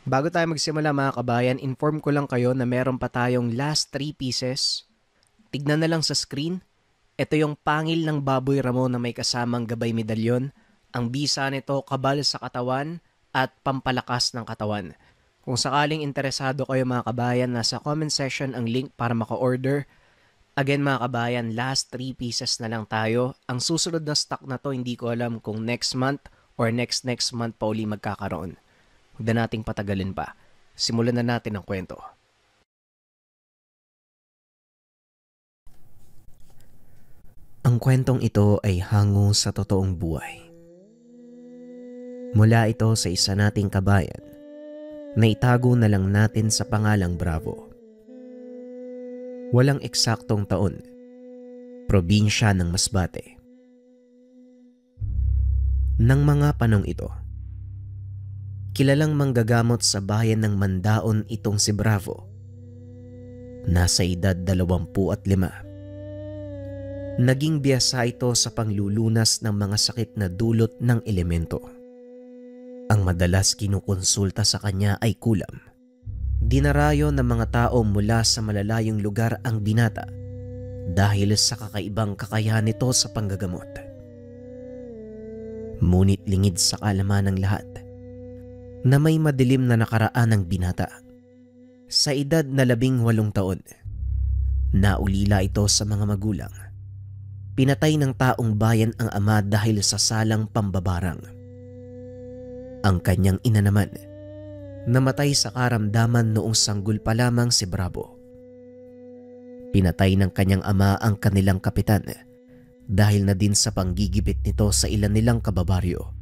Bago tayo magsimula mga kabayan, inform ko lang kayo na meron pa tayong last 3 pieces. Tignan na lang sa screen. Ito yung pangil ng baboy ramo na may kasamang gabay medalyon. Ang bisa nito, kabal sa katawan at pampalakas ng katawan. Kung sakaling interesado kayo mga kabayan, nasa comment section ang link para maka-order. Again mga kabayan, last 3 pieces na lang tayo. Ang susunod na stock na to, hindi ko alam kung next month or next month pa uli magkakaroon. Huwag na nating patagalin pa. Simulan na natin ang kwento. Ang kwentong ito ay hango sa totoong buhay. Mula ito sa isa nating kabayan na itago na lang natin sa pangalang Bravo. Walang eksaktong taon. Probinsya ng Masbate. Nang mga panong ito, kilalang manggagamot sa bayan ng Mandaon itong si Bravo. Nasa edad 25. Naging biyasa ito sa panglulunas ng mga sakit na dulot ng elemento. Ang madalas kinukonsulta sa kanya ay kulam. Dinarayo ng mga tao mula sa malalayong lugar ang binata dahil sa kakaibang kakayahan nito sa panggagamot. Ngunit lingid sa kaalaman ng lahat na may madilim na nakaraan ng binata. Sa edad na 18 taon, naulila ito sa mga magulang. Pinatay ng taong bayan ang ama dahil sa salang pambabarang. Ang kanyang ina naman, namatay sa karamdaman noong sanggol pa lamang si Bravo. Pinatay ng kanyang ama ang kanilang kapitan dahil na din sa panggigibit nito sa ilan nilang kababaryo.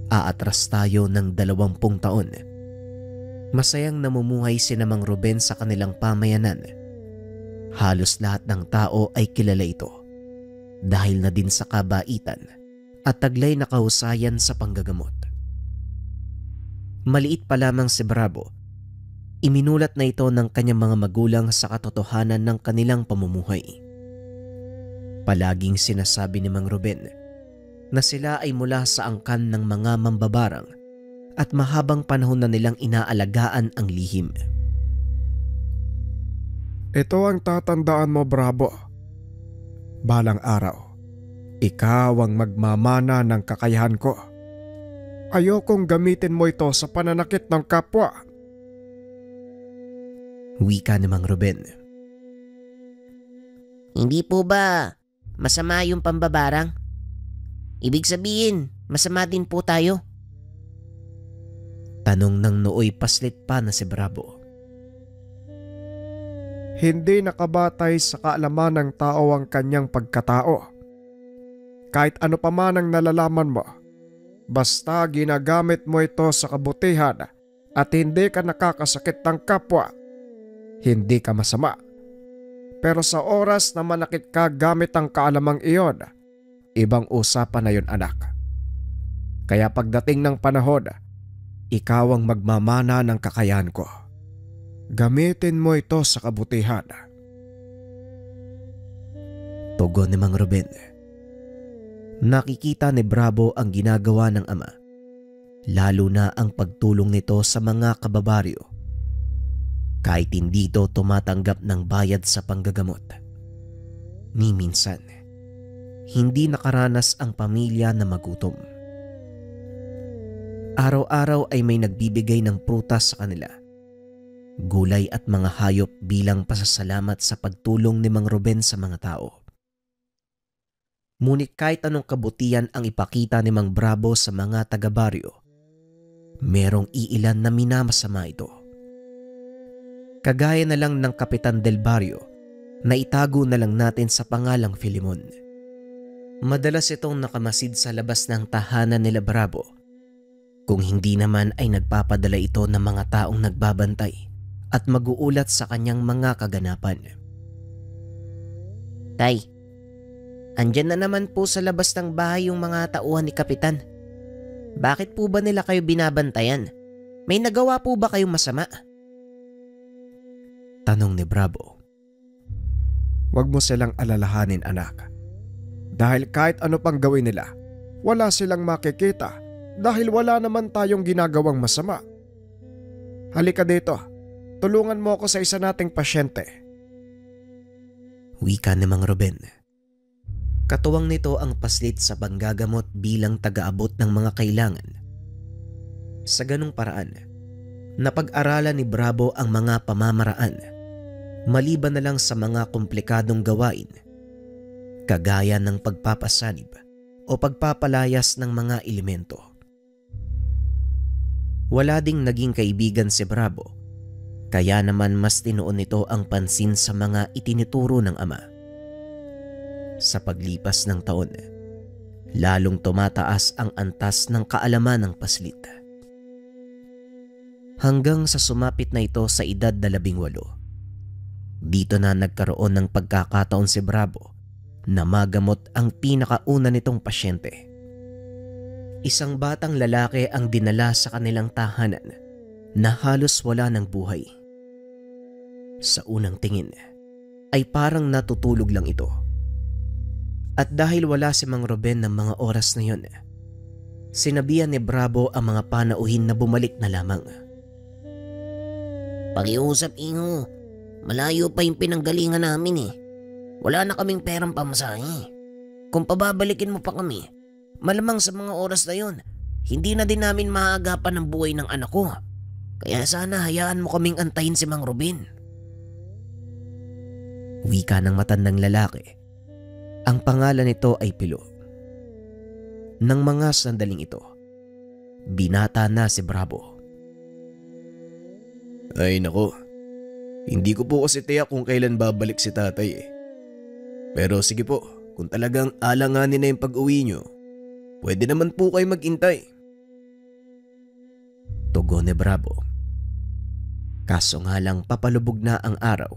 Aatras tayo ng 20 taon. Masayang namumuhay si Mang Ruben sa kanilang pamayanan. Halos lahat ng tao ay kilala ito dahil na din sa kabaitan at taglay na kahusayan sa panggagamot. Maliit pa lamang si Bravo, iminulat na ito ng kanyang mga magulang sa katotohanan ng kanilang pamumuhay. Palaging sinasabi ni Mang Ruben na sila ay mula sa angkan ng mga mambabarang at mahabang panahon na nilang inaalagaan ang lihim. Ito ang tatandaan mo, Bravo. Balang araw, ikaw ang magmamana ng kakayahan ko. Ayokong gamitin mo ito sa pananakit ng kapwa. Wika ni Mang Ruben. Hindi po ba masama yung pambabarang? Ibig sabihin, masama din po tayo? Tanong ng nooy paslit pa na si Bravo. Hindi nakabatay sa kaalaman ng tao ang kanyang pagkatao. Kahit ano pa man ang nalalaman mo, basta ginagamit mo ito sa kabutihan at hindi ka nakakasakit ng kapwa, hindi ka masama. Pero sa oras na manakit ka gamit ang kaalamang iyon, ibang usapan na yun, anak. Kaya pagdating ng panahon, ikaw ang magmamana ng kakayahan ko. Gamitin mo ito sa kabutihan. Tugon ni Mang Ruben. Nakikita ni Bravo ang ginagawa ng ama, lalo na ang pagtulong nito sa mga kababaryo. Kahit hindi ito tumatanggap ng bayad sa panggagamot. Ni minsan, hindi nakaranas ang pamilya na magutom. Araw-araw ay may nagbibigay ng prutas sa kanila, gulay at mga hayop bilang pasasalamat sa pagtulong ni Mang Ruben sa mga tao. Ngunit kahit anong kabutihan ang ipakita ni Mang Bravo sa mga taga-baryo, merong iilan na minamasama ito. Kagaya na lang ng Kapitan del Barrio na itago na lang natin sa pangalang Filimon. Madalas itong nakamasid sa labas ng tahanan nila Bravo. Kung hindi naman ay nagpapadala ito ng mga taong nagbabantay at mag-uulat sa kanyang mga kaganapan. Tay, andyan na naman po sa labas ng bahay yung mga tauhan ni Kapitan. Bakit po ba nila kayo binabantayan? May nagawa po ba kayong masama? Tanong ni Bravo. Huwag mo silang alalahanin, anak. Dahil kahit ano pang gawin nila, wala silang makikita dahil wala naman tayong ginagawang masama. Halika dito. Tulungan mo ako sa isa nating pasyente. Wika ni Mang Ruben. Katuwang nito ang paslit sa panggagamot bilang tagaabot ng mga kailangan. Sa ganung paraan, napag-aralan ni Bravo ang mga pamamaraan, maliban na lang sa mga komplikadong gawain, kagaya ng pagpapasanib o pagpapalayas ng mga elemento. Wala ding naging kaibigan si Bravo, kaya naman mas tinuon nito ang pansin sa mga itinuturo ng ama. Sa paglipas ng taon, lalong tumataas ang antas ng kaalaman ng paslit. Hanggang sa sumapit na ito sa edad na 18. Dito na nagkaroon ng pagkakataon si Bravo na magamot ang pinakauna nitong pasyente. Isang batang lalaki ang dinala sa kanilang tahanan na halos wala ng buhay. Sa unang tingin ay parang natutulog lang ito. At dahil wala si Mang Ruben ng mga oras na yun, sinabihan ni Bravo ang mga panauhin na bumalik na lamang. Pakiusap, Ingo. Malayo pa yung pinanggalingan namin eh. Wala na kaming perang pamasahe. Kung pababalikin mo pa kami, malamang sa mga oras na yun, hindi na din namin maaagapan ang buhay ng anak ko. Kaya sana hayaan mo kaming antayin si Mang Ruben. Wika ng matandang lalaki. Ang pangalan nito ay Pilo. Nang mga sandaling ito, binata na si Bravo. Ay nako, hindi ko po kasi tiyak kung kailan babalik si tatay eh. Pero sige po, kung talagang alanganin na yung pag-uwi nyo, pwede naman po kayo mag-intay. Tugon ni Bravo. Kaso nga lang papalubog na ang araw,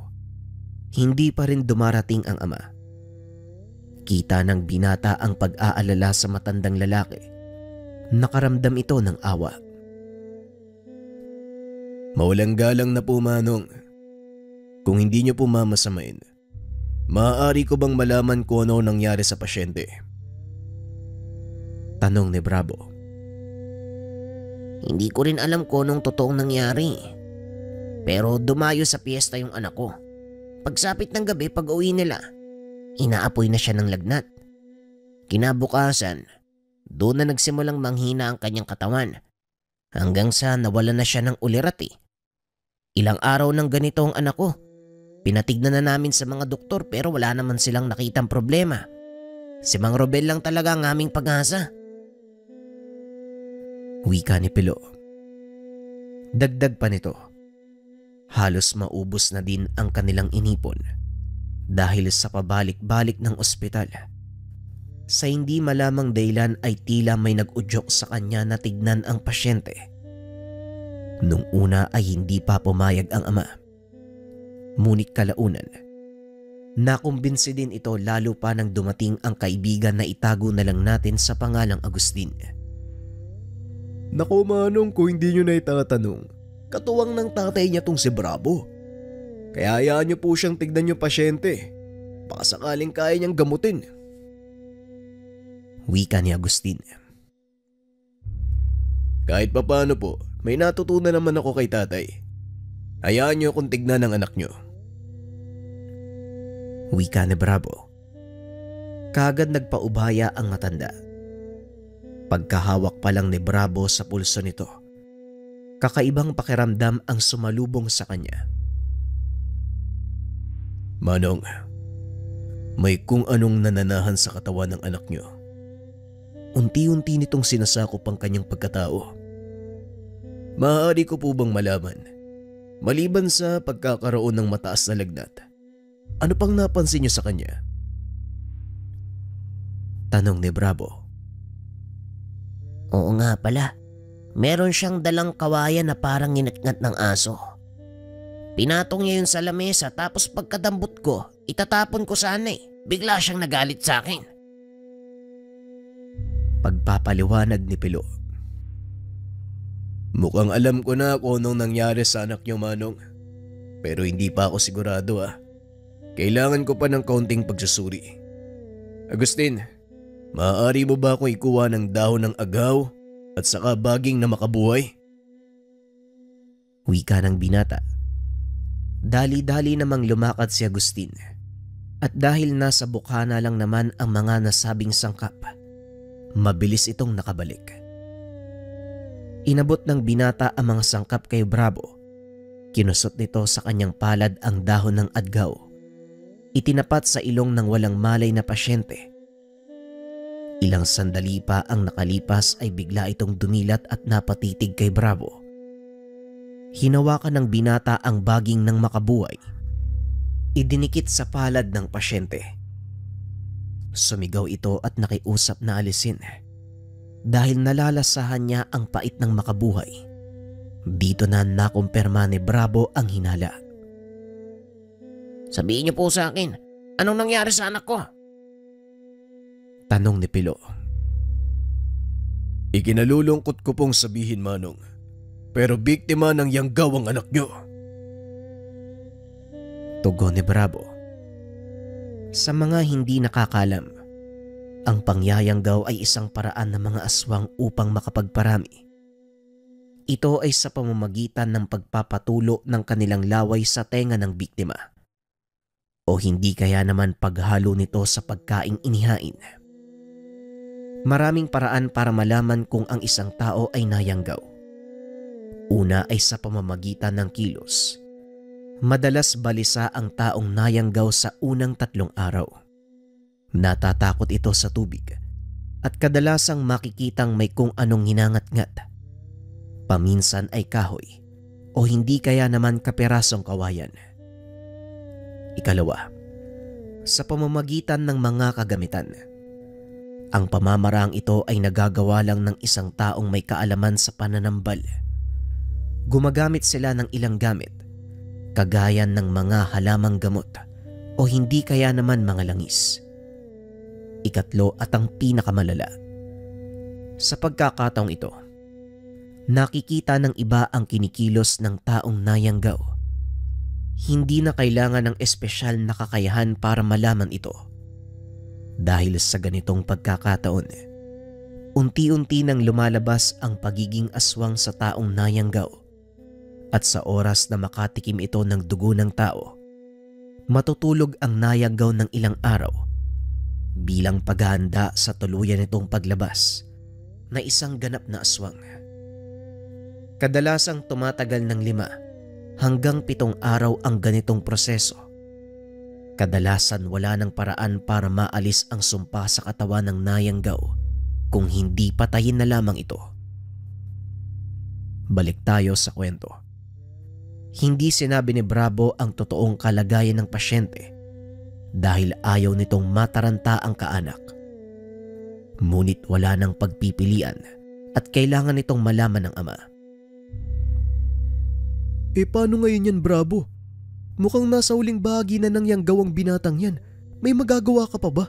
hindi pa rin dumarating ang ama. Kita ng binata ang pag-aalala sa matandang lalaki. Nakaramdam ito ng awa. Mawalang galang na po, Manong. Kung hindi nyo po mamasamain, maaari ko bang malaman kung ano nangyari sa pasyente? Tanong ni Bravo. Hindi ko rin alam kung anong totoong nangyari. Pero dumayo sa piyesta yung anak ko. Pagsapit ng gabi pag uwi nila, inaapoy na siya ng lagnat. Kinabukasan, doon na nagsimulang manghina ang kanyang katawan. Hanggang sa nawala na siya ng ulirati. Ilang araw ng ganito ang anak ko. Pinatignan na namin sa mga doktor pero wala naman silang nakitang problema. Si Mang Ruben lang talaga ang aming pag-asa. Wika ni Pilo. Dagdag pa nito, halos maubos na din ang kanilang inipon dahil sa pabalik-balik ng ospital. Sa hindi malamang dahilan ay tila may nag-udyok sa kanya na tignan ang pasyente. Nung una ay hindi pa pumayag ang ama. Ngunit kalaunan, nakumbinsi din ito lalo pa nang dumating ang kaibigan na itago na lang natin sa pangalang Agustin. Naku, Manong, kung hindi nyo na itatanong, katuwang ng tatay niya tong si Bravo. Kaya hayaan nyo po siyang tignan yung pasyente. Baka sakaling kaya niyang gamutin. Wika ni Agustin. Kahit papano po, may natutunan naman ako kay tatay. Hayaan nyo akong tignan ng anak nyo. Wika ni Bravo. Kaagad nagpaubaya ang matanda. Pagkahawak pa lang ni Bravo sa pulso nito, kakaibang pakiramdam ang sumalubong sa kanya. Manong, may kung anong nananahan sa katawan ng anak nyo. Unti-unti nitong sinasakop ang kanyang pagkatao. Maaari ko po bang malaman, maliban sa pagkakaroon ng mataas na lagnat, ano pang napansin niyo sa kanya? Tanong ni Bravo. Oo nga pala, meron siyang dalang kawayan na parang nginatngat ng aso. Pinatong niya yun sa lamesa tapos pagkadambot ko, itatapon ko sana eh. Bigla siyang nagalit sa akin. Pagpapaliwanag ni Pilo. Mukhang alam ko na kung anong nangyari sa anak niyo, Manong. Pero hindi pa ako sigurado ah. Kailangan ko pa ng kaunting pagsusuri. Agustin, maaari mo ba akong ikuha ng dahon ng agaw at saka baging na makabuhay? Wika ng binata. Dali-dali namang lumakad si Agustin. At dahil nasa bukana lang naman ang mga nasabing sangkap, mabilis itong nakabalik. Inabot ng binata ang mga sangkap kay Bravo. Kinusot nito sa kanyang palad ang dahon ng adgaw. Itinapat sa ilong ng walang malay na pasyente. Ilang sandali pa ang nakalipas ay bigla itong dumilat at napatitig kay Bravo. Hinawakan ng binata ang baging ng makabuhay. Idinikit sa palad ng pasyente. Sumigaw ito at nakiusap na alisin dahil nalalasahan niya ang pait ng makabuhay. Dito na nakumpirma ni Bravo ang hinala. Sabihin niyo po sa akin, anong nangyari sa anak ko? Tanong ni Pilo. Ikinalulungkot ko pong sabihin, Manong, pero biktima ng yanggaw ang anak niyo. Tugon ni Bravo. Sa mga hindi nakakalam, ang pangyayanggaw ay isang paraan ng mga aswang upang makapagparami. Ito ay sa pamamagitan ng pagpapatulo ng kanilang laway sa tenga ng biktima. O hindi kaya naman paghalo nito sa pagkaing inihain. Maraming paraan para malaman kung ang isang tao ay nayanggaw. Una ay sa pamamagitan ng kilos. Madalas balisa ang taong nayanggaw sa unang 3 araw. Natatakot ito sa tubig at kadalasang makikitang may kung anong hinangat-ngat. Paminsan ay kahoy o hindi kaya naman kaperasong kawayan. Ikalawa, sa pamamagitan ng mga kagamitan. Ang pamamaraang ito ay nagagawa lang ng isang taong may kaalaman sa pananambal. Gumagamit sila ng ilang gamit, kagaya ng mga halamang gamot o hindi kaya naman mga langis. Ikatlo at ang pinakamalala. Sa pagkakataong ito, nakikita ng iba ang kinikilos ng taong nayanggaw. Hindi na kailangan ng espesyal na kakayahan para malaman ito. Dahil sa ganitong pagkakataon, unti-unti nang lumalabas ang pagiging aswang sa taong nayanggaw. At sa oras na makatikim ito ng dugo ng tao, matutulog ang nayanggaw ng ilang araw bilang paghahanda sa tuluyan nitong paglabas na isang ganap na aswang. Kadalasang tumatagal ng 5 hanggang 7 araw ang ganitong proseso. Kadalasan wala ng paraan para maalis ang sumpa sa katawan ng nayanggaw kung hindi patayin na lamang ito. Balik tayo sa kwento. Hindi sinabi ni Bravo ang totoong kalagayan ng pasyente dahil ayaw nitong mataranta ang kaanak. Ngunit wala ng pagpipilian at kailangan nitong malaman ng ama. Paano ngayon yan, Bravo? Mukhang nasa uling bahagi na ng yanggawang binatang yan. May magagawa ka pa ba?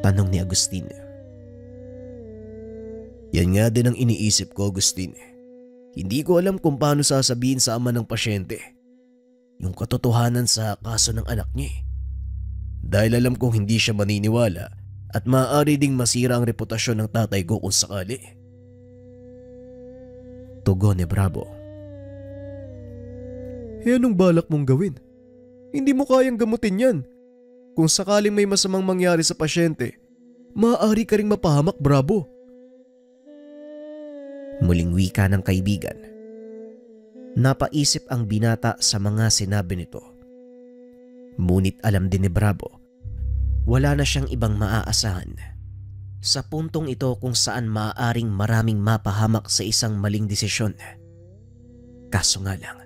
Tanong ni Agustin. Yan nga din ang iniisip ko, Agustin. Hindi ko alam kung paano sasabihin sa ama ng pasyente yung katotohanan sa kaso ng anak niya. Dahil alam kong hindi siya maniniwala at maaari ding masira ang reputasyon ng tatay ko kung sakali. Tugon ni Bravo. Anong balak mong gawin? Hindi mo kayang gamutin yan. Kung sakaling may masamang mangyari sa pasyente, maaari ka ring mapahamak, Bravo. Muling wika ng kaibigan. Napaisip ang binata sa mga sinabi nito. Ngunit alam din ni Bravo, wala na siyang ibang maaasahan. Sa puntong ito kung saan maaaring maraming mapahamak sa isang maling desisyon. Kaso nga lang,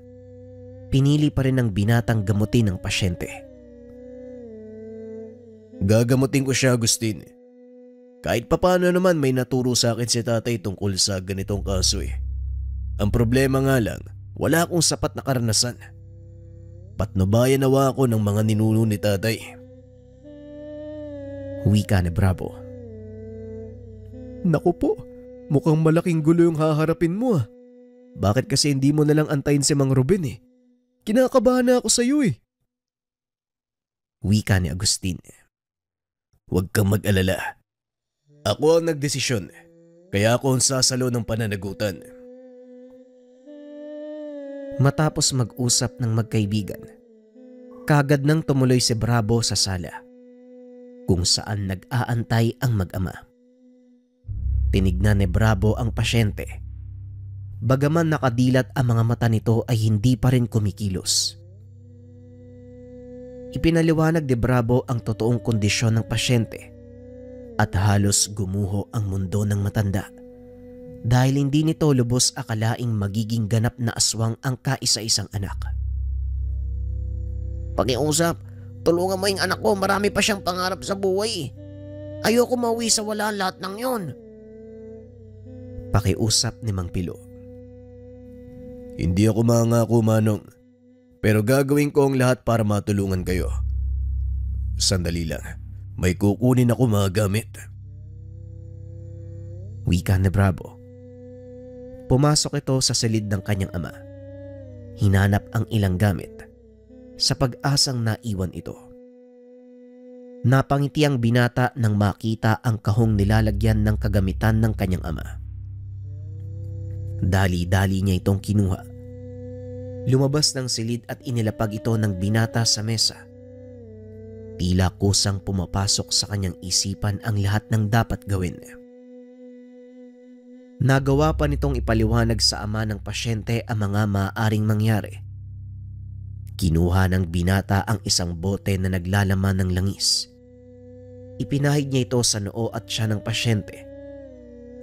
pinili pa rin ng binatang gamutin ng pasyente. Gagamutin ko siya, Agustin. Kahit papano naman may naturo sa akin si tatay tungkol sa ganitong kaso eh. Ang problema nga lang, wala akong sapat na karanasan. Patnubayan nawa ako ng mga ninuno ni tatay. Wika ni Bravo. Naku po, mukhang malaking gulo yung haharapin mo ah. Bakit kasi hindi mo nalang antayin si Mang Ruben eh? Kinakabahan na ako sa iyo eh. Wika ni Agustin. Huwag kang mag-alala. Ako ang nagdesisyon, kaya ako ang sasalo ng pananagutan. Matapos mag-usap ng magkaibigan, kaagad nang tumuloy si Bravo sa sala kung saan nag-aantay ang mag-ama. Tinignan ni Bravo ang pasyente. Bagaman nakadilat ang mga mata nito ay hindi pa rin kumikilos. Ipinaliwanag ni Bravo ang totoong kondisyon ng pasyente at halos gumuho ang mundo ng matanda dahil hindi nito lubos akalaing magiging ganap na aswang ang kaisa-isang anak. Pakiusap, tulungan mo yung anak ko, marami pa siyang pangarap sa buhay. Ayoko mauwi sa wala lahat ng yon. Pakiusap ni Mang Pilo. Hindi ako mangako, Manong. Pero gagawin ko ang lahat para matulungan kayo. Sandali lang. May kukunin ako mga gamit. Wika ni Bravo. Pumasok ito sa silid ng kanyang ama. Hinanap ang ilang gamit sa pag-asang naiwan ito. Napangiti ang binata nang makita ang kahong nilalagyan ng kagamitan ng kanyang ama. Dali-dali niya itong kinuha. Lumabas ng silid at inilapag ito ng binata sa mesa. Tila kusang pumapasok sa kanyang isipan ang lahat ng dapat gawin. Nagawa pa nitong ipaliwanag sa ama ng pasyente ang mga maaaring mangyari. Kinuha ng binata ang isang bote na naglalaman ng langis. Ipinahid niya ito sa noo at tiyan ng pasyente.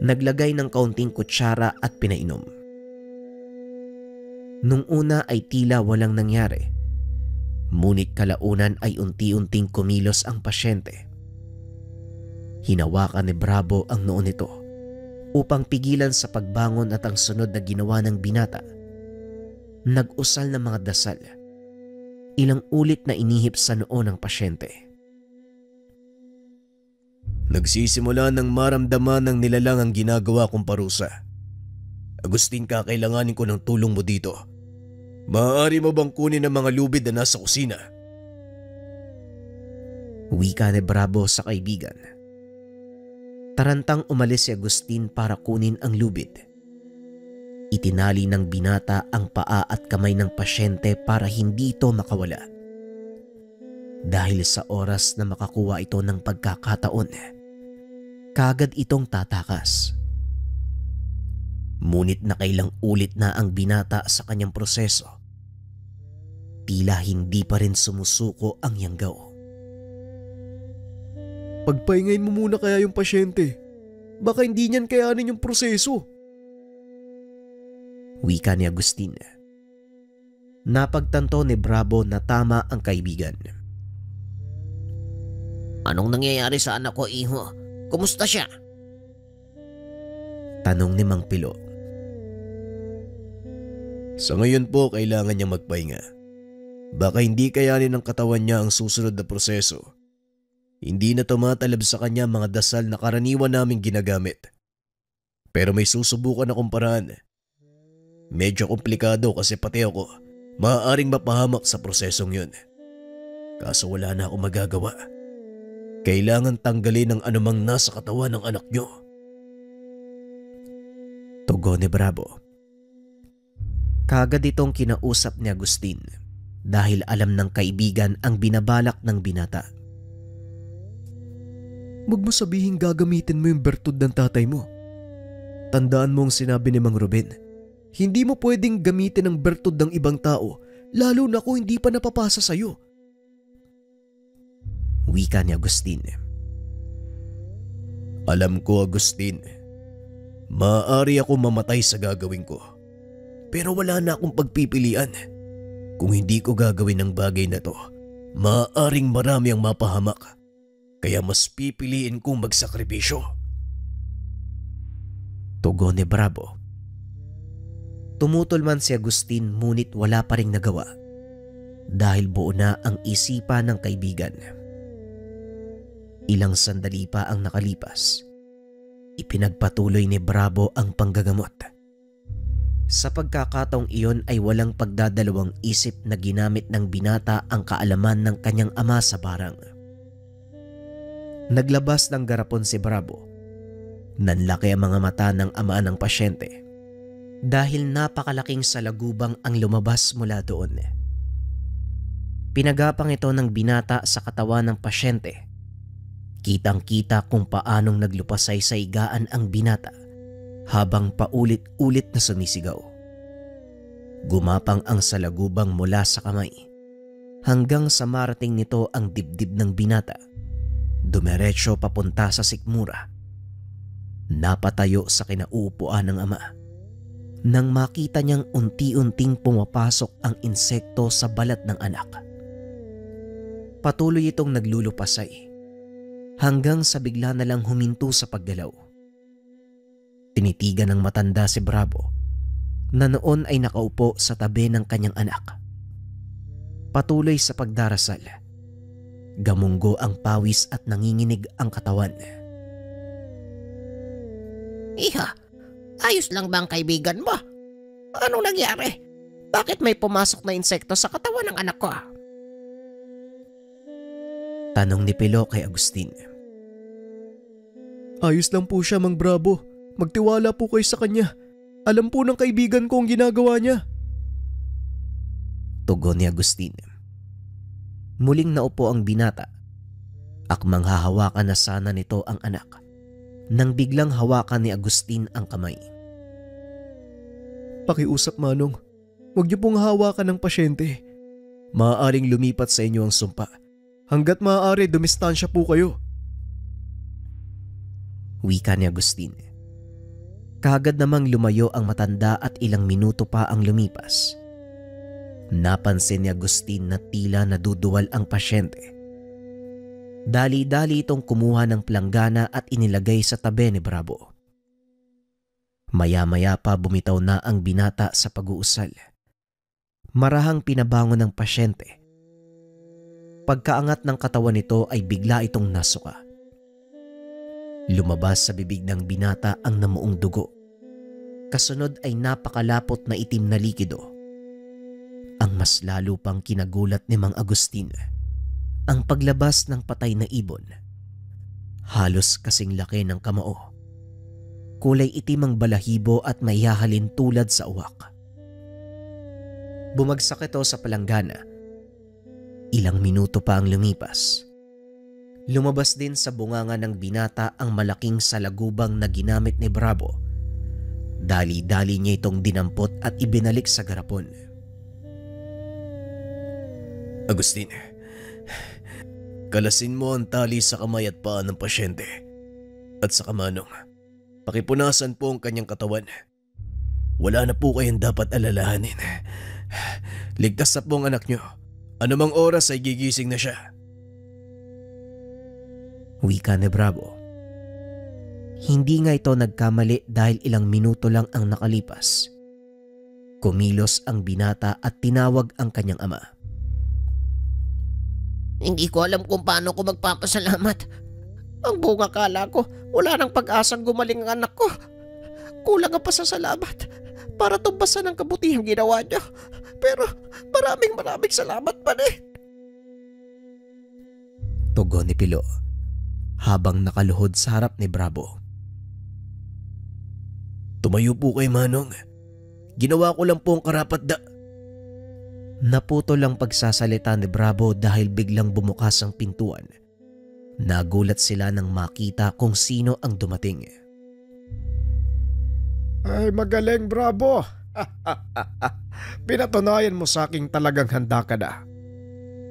Naglagay ng kaunting kutsara at pinainom. Nung una ay tila walang nangyari. Ngunit kalaunan ay unti-unting kumilos ang pasyente. Hinawakan ni Bravo ang noo nito upang pigilan sa pagbangon at ang sunod na ginawa ng binata. Nag-usal ng mga dasal. Ilang ulit na inihip sa noo ng pasyente. Nagsisimula ng maramdaman ng nilalang ang ginagawa kong parusa. Agustin, kakailanganin ko ng tulong mo dito. Maaari mo bang kunin ang mga lubid na nasa kusina? Wika ni Bravo sa kaibigan. Tarantang umalis si Agustin para kunin ang lubid. Itinali ng binata ang paa at kamay ng pasyente para hindi ito makawala. Dahil sa oras na makakuha ito ng pagkakataon, kaagad itong tatakas. Ngunit nakailang ulit na ang binata sa kanyang proseso. Tila hindi pa rin sumusuko ang yanggaw. Pagpahingayin mo muna kaya yung pasyente. Baka hindi niyan kayanin yung proseso. Wika ni Agustin. Napagtanto ni Bravo na tama ang kaibigan. Anong nangyayari sa anak ko, iho? Kumusta siya? Tanong ni Mang Pilo. Sa ngayon po, kailangan niya magpahinga. Baka hindi kayanin ng katawan niya ang susunod na proseso. Hindi na tumatalab sa kanya mga dasal na karaniwan naming ginagamit. Pero may susubukan akong paraan. Medyo komplikado kasi pati ako maaaring mapahamak sa prosesong yun. Kaso wala na akong magagawa. Kailangan tanggalin ang anumang nasa katawan ng anak niyo. Tugon ni Bravo. Kaagad itong kinausap ni Agustin dahil alam ng kaibigan ang binabalak ng binata. Huwag mo sabihin gagamitin mo yung bertud ng tatay mo. Tandaan mo ang sinabi ni Mang Ruben. Hindi mo pwedeng gamitin ang bertud ng ibang tao, lalo na kung hindi pa napapasa sa'yo. Wika ni Agustin. Alam ko, Agustin. Maaari ako mamatay sa gagawin ko. Pero wala na akong pagpipilian. Kung hindi ko gagawin ang bagay na to, maaaring marami ang mapahamak. Kaya mas pipiliin kong magsakripisyo. Tugon ni Bravo. Tumutol man si Agustin ngunit wala pa ring nagawa dahil buo na ang isipan ng kaibigan. Ilang sandali pa ang nakalipas. Ipinagpatuloy ni Bravo ang panggagamot. Sa pagkakataong iyon ay walang pagdadalawang isip na ginamit ng binata ang kaalaman ng kanyang ama sa barang. Naglabas ng garapon si Bravo. Nanlaki ang mga mata ng ama ng pasyente. dahil napakalaking salagubang ang lumabas mula doon. Pinagapang ito ng binata sa katawan ng pasyente. Kitang-kita kung paanong naglupasay sa higaan ang binata habang paulit-ulit na sumisigaw. Gumapang ang salagubang mula sa kamay hanggang sa marating nito ang dibdib ng binata. Dumiretso papunta sa sikmura. Napatayo sa kinauupuan ng ama nang makita niyang unti-unting pumapasok ang insekto sa balat ng anak. Patuloy itong naglulupasay hanggang sa bigla na lang huminto sa pagdalaw. Tinitigan ng matanda si Bravo na noon ay nakaupo sa tabi ng kanyang anak. Patuloy sa pagdarasal. Gamunggo ang pawis at nanginginig ang katawan. Iha, ayos lang ba ang kaibigan mo? Anong nangyari? Bakit may pumasok na insekto sa katawan ng anak ko? Tanong ni Pilo kay Agustin. Ayos lang po siya, Mang Bravo. Magtiwala po kayo sa kanya. Alam po ng kaibigan ko ang ginagawa niya. Tugon ni Agustin. Muling naupo ang binata. Akmang hahawakan na sana nito ang anak nang biglang hawakan ni Agustin ang kamay. Pakiusap, Manong. Huwag niyo pong hawakan ng pasyente. Maaaring lumipat sa inyo ang sumpa. Hanggat maaari, dumistansya po kayo. Wika ni Agustin. Kaagad namang lumayo ang matanda at ilang minuto pa ang lumipas. Napansin ni Agustin na tila naduduwal ang pasyente. Dali-dali itong kumuha ng planggana at inilagay sa tabi ni Bravo. Maya-maya pa bumitaw na ang binata sa pag-uusal. Marahang pinabangon ng pasyente. Pagkaangat ng katawan nito ay bigla itong nasuka. Lumabas sa bibig ng binata ang namuong dugo. Kasunod ay napakalapot na itim na likido. Ang mas lalo pang kinagulat ni Mang Agustin, ang paglabas ng patay na ibon. Halos kasing laki ng kamao. Kulay itim ang balahibo at maihahalin tulad sa uwak. Bumagsak ito sa palanggana. Ilang minuto pa ang lumipas. Lumabas din sa bunganga ng binata ang malaking salagubang na ginamit ni Bravo. Dali-dali niya itong dinampot at ibinalik sa garapon. Agustin, kalasin mo ang tali sa kamay at paa ng pasyente. At sa Manong, pakipunasan po ang kanyang katawan. Wala na po kayong dapat alalahanin. Ligtas na po ang anak niyo. Anumang oras ay gigising na siya. Wika ni Bravo. Hindi nga ito nagkamali dahil ilang minuto lang ang nakalipas. Kumilos ang binata at tinawag ang kanyang ama. Hindi ko alam kung paano ko magpapasalamat. Ang buong akala ko, wala nang pag-asang gumaling ang anak ko. Kulang ang pasasalamat para tumbasan ang kabutihang ginawa niyo. Pero maraming salamat pa rin. Tugon ni Pilo habang nakaluhod sa harap ni Bravo. Tumayo po kay Manong. Ginawa ko lang po ang karapat Naputol ang pagsasalita ni Bravo dahil biglang bumukas ang pintuan. Nagulat sila nang makita kung sino ang dumating. Ay, magaling, Bravo. Pinatunayan mo sa aking talagang handa ka na.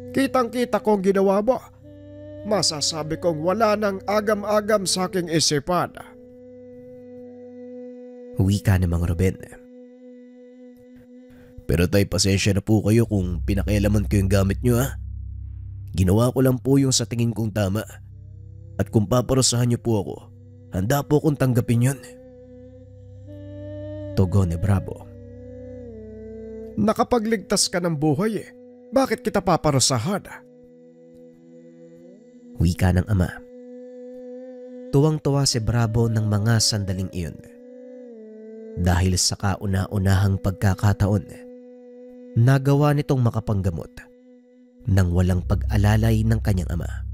Kitang-kita ko ang ginawa mo. Masasabi kong wala nang agam-agam sa aking isipan. Wika ni Mang Ruben. Pero tay, pasensya na po kayo kung pinakialaman ko yung gamit nyo ha. Ginawa ko lang po yung sa tingin kong tama. At kung paparusahan niyo po ako, handa po akong tanggapin yun. Tugon ni Bravo. Nakapagligtas ka ng buhay eh. Bakit kita paparusahan? Wika ng ama. Tuwang-tuwa si Bravo ng mga sandaling iyon. Dahil sa kauna-unahang pagkakataon, nagawa nitong makapanggamot nang walang pag-alalay ng kanyang ama.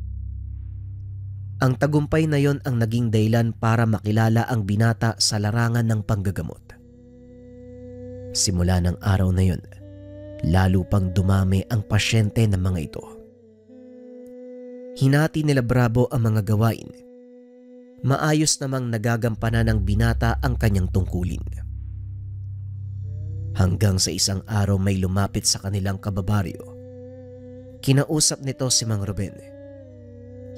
Ang tagumpay na yon ang naging dahilan para makilala ang binata sa larangan ng panggagamot. Simula ng araw na yun, lalo pang dumami ang pasyente ng mga ito. Hinati nila Bravo ang mga gawain. Maayos namang nagagampanan ng binata ang kanyang tungkulin. Hanggang sa isang araw may lumapit sa kanilang kababaryo. Kinausap nito si Mang Ruben.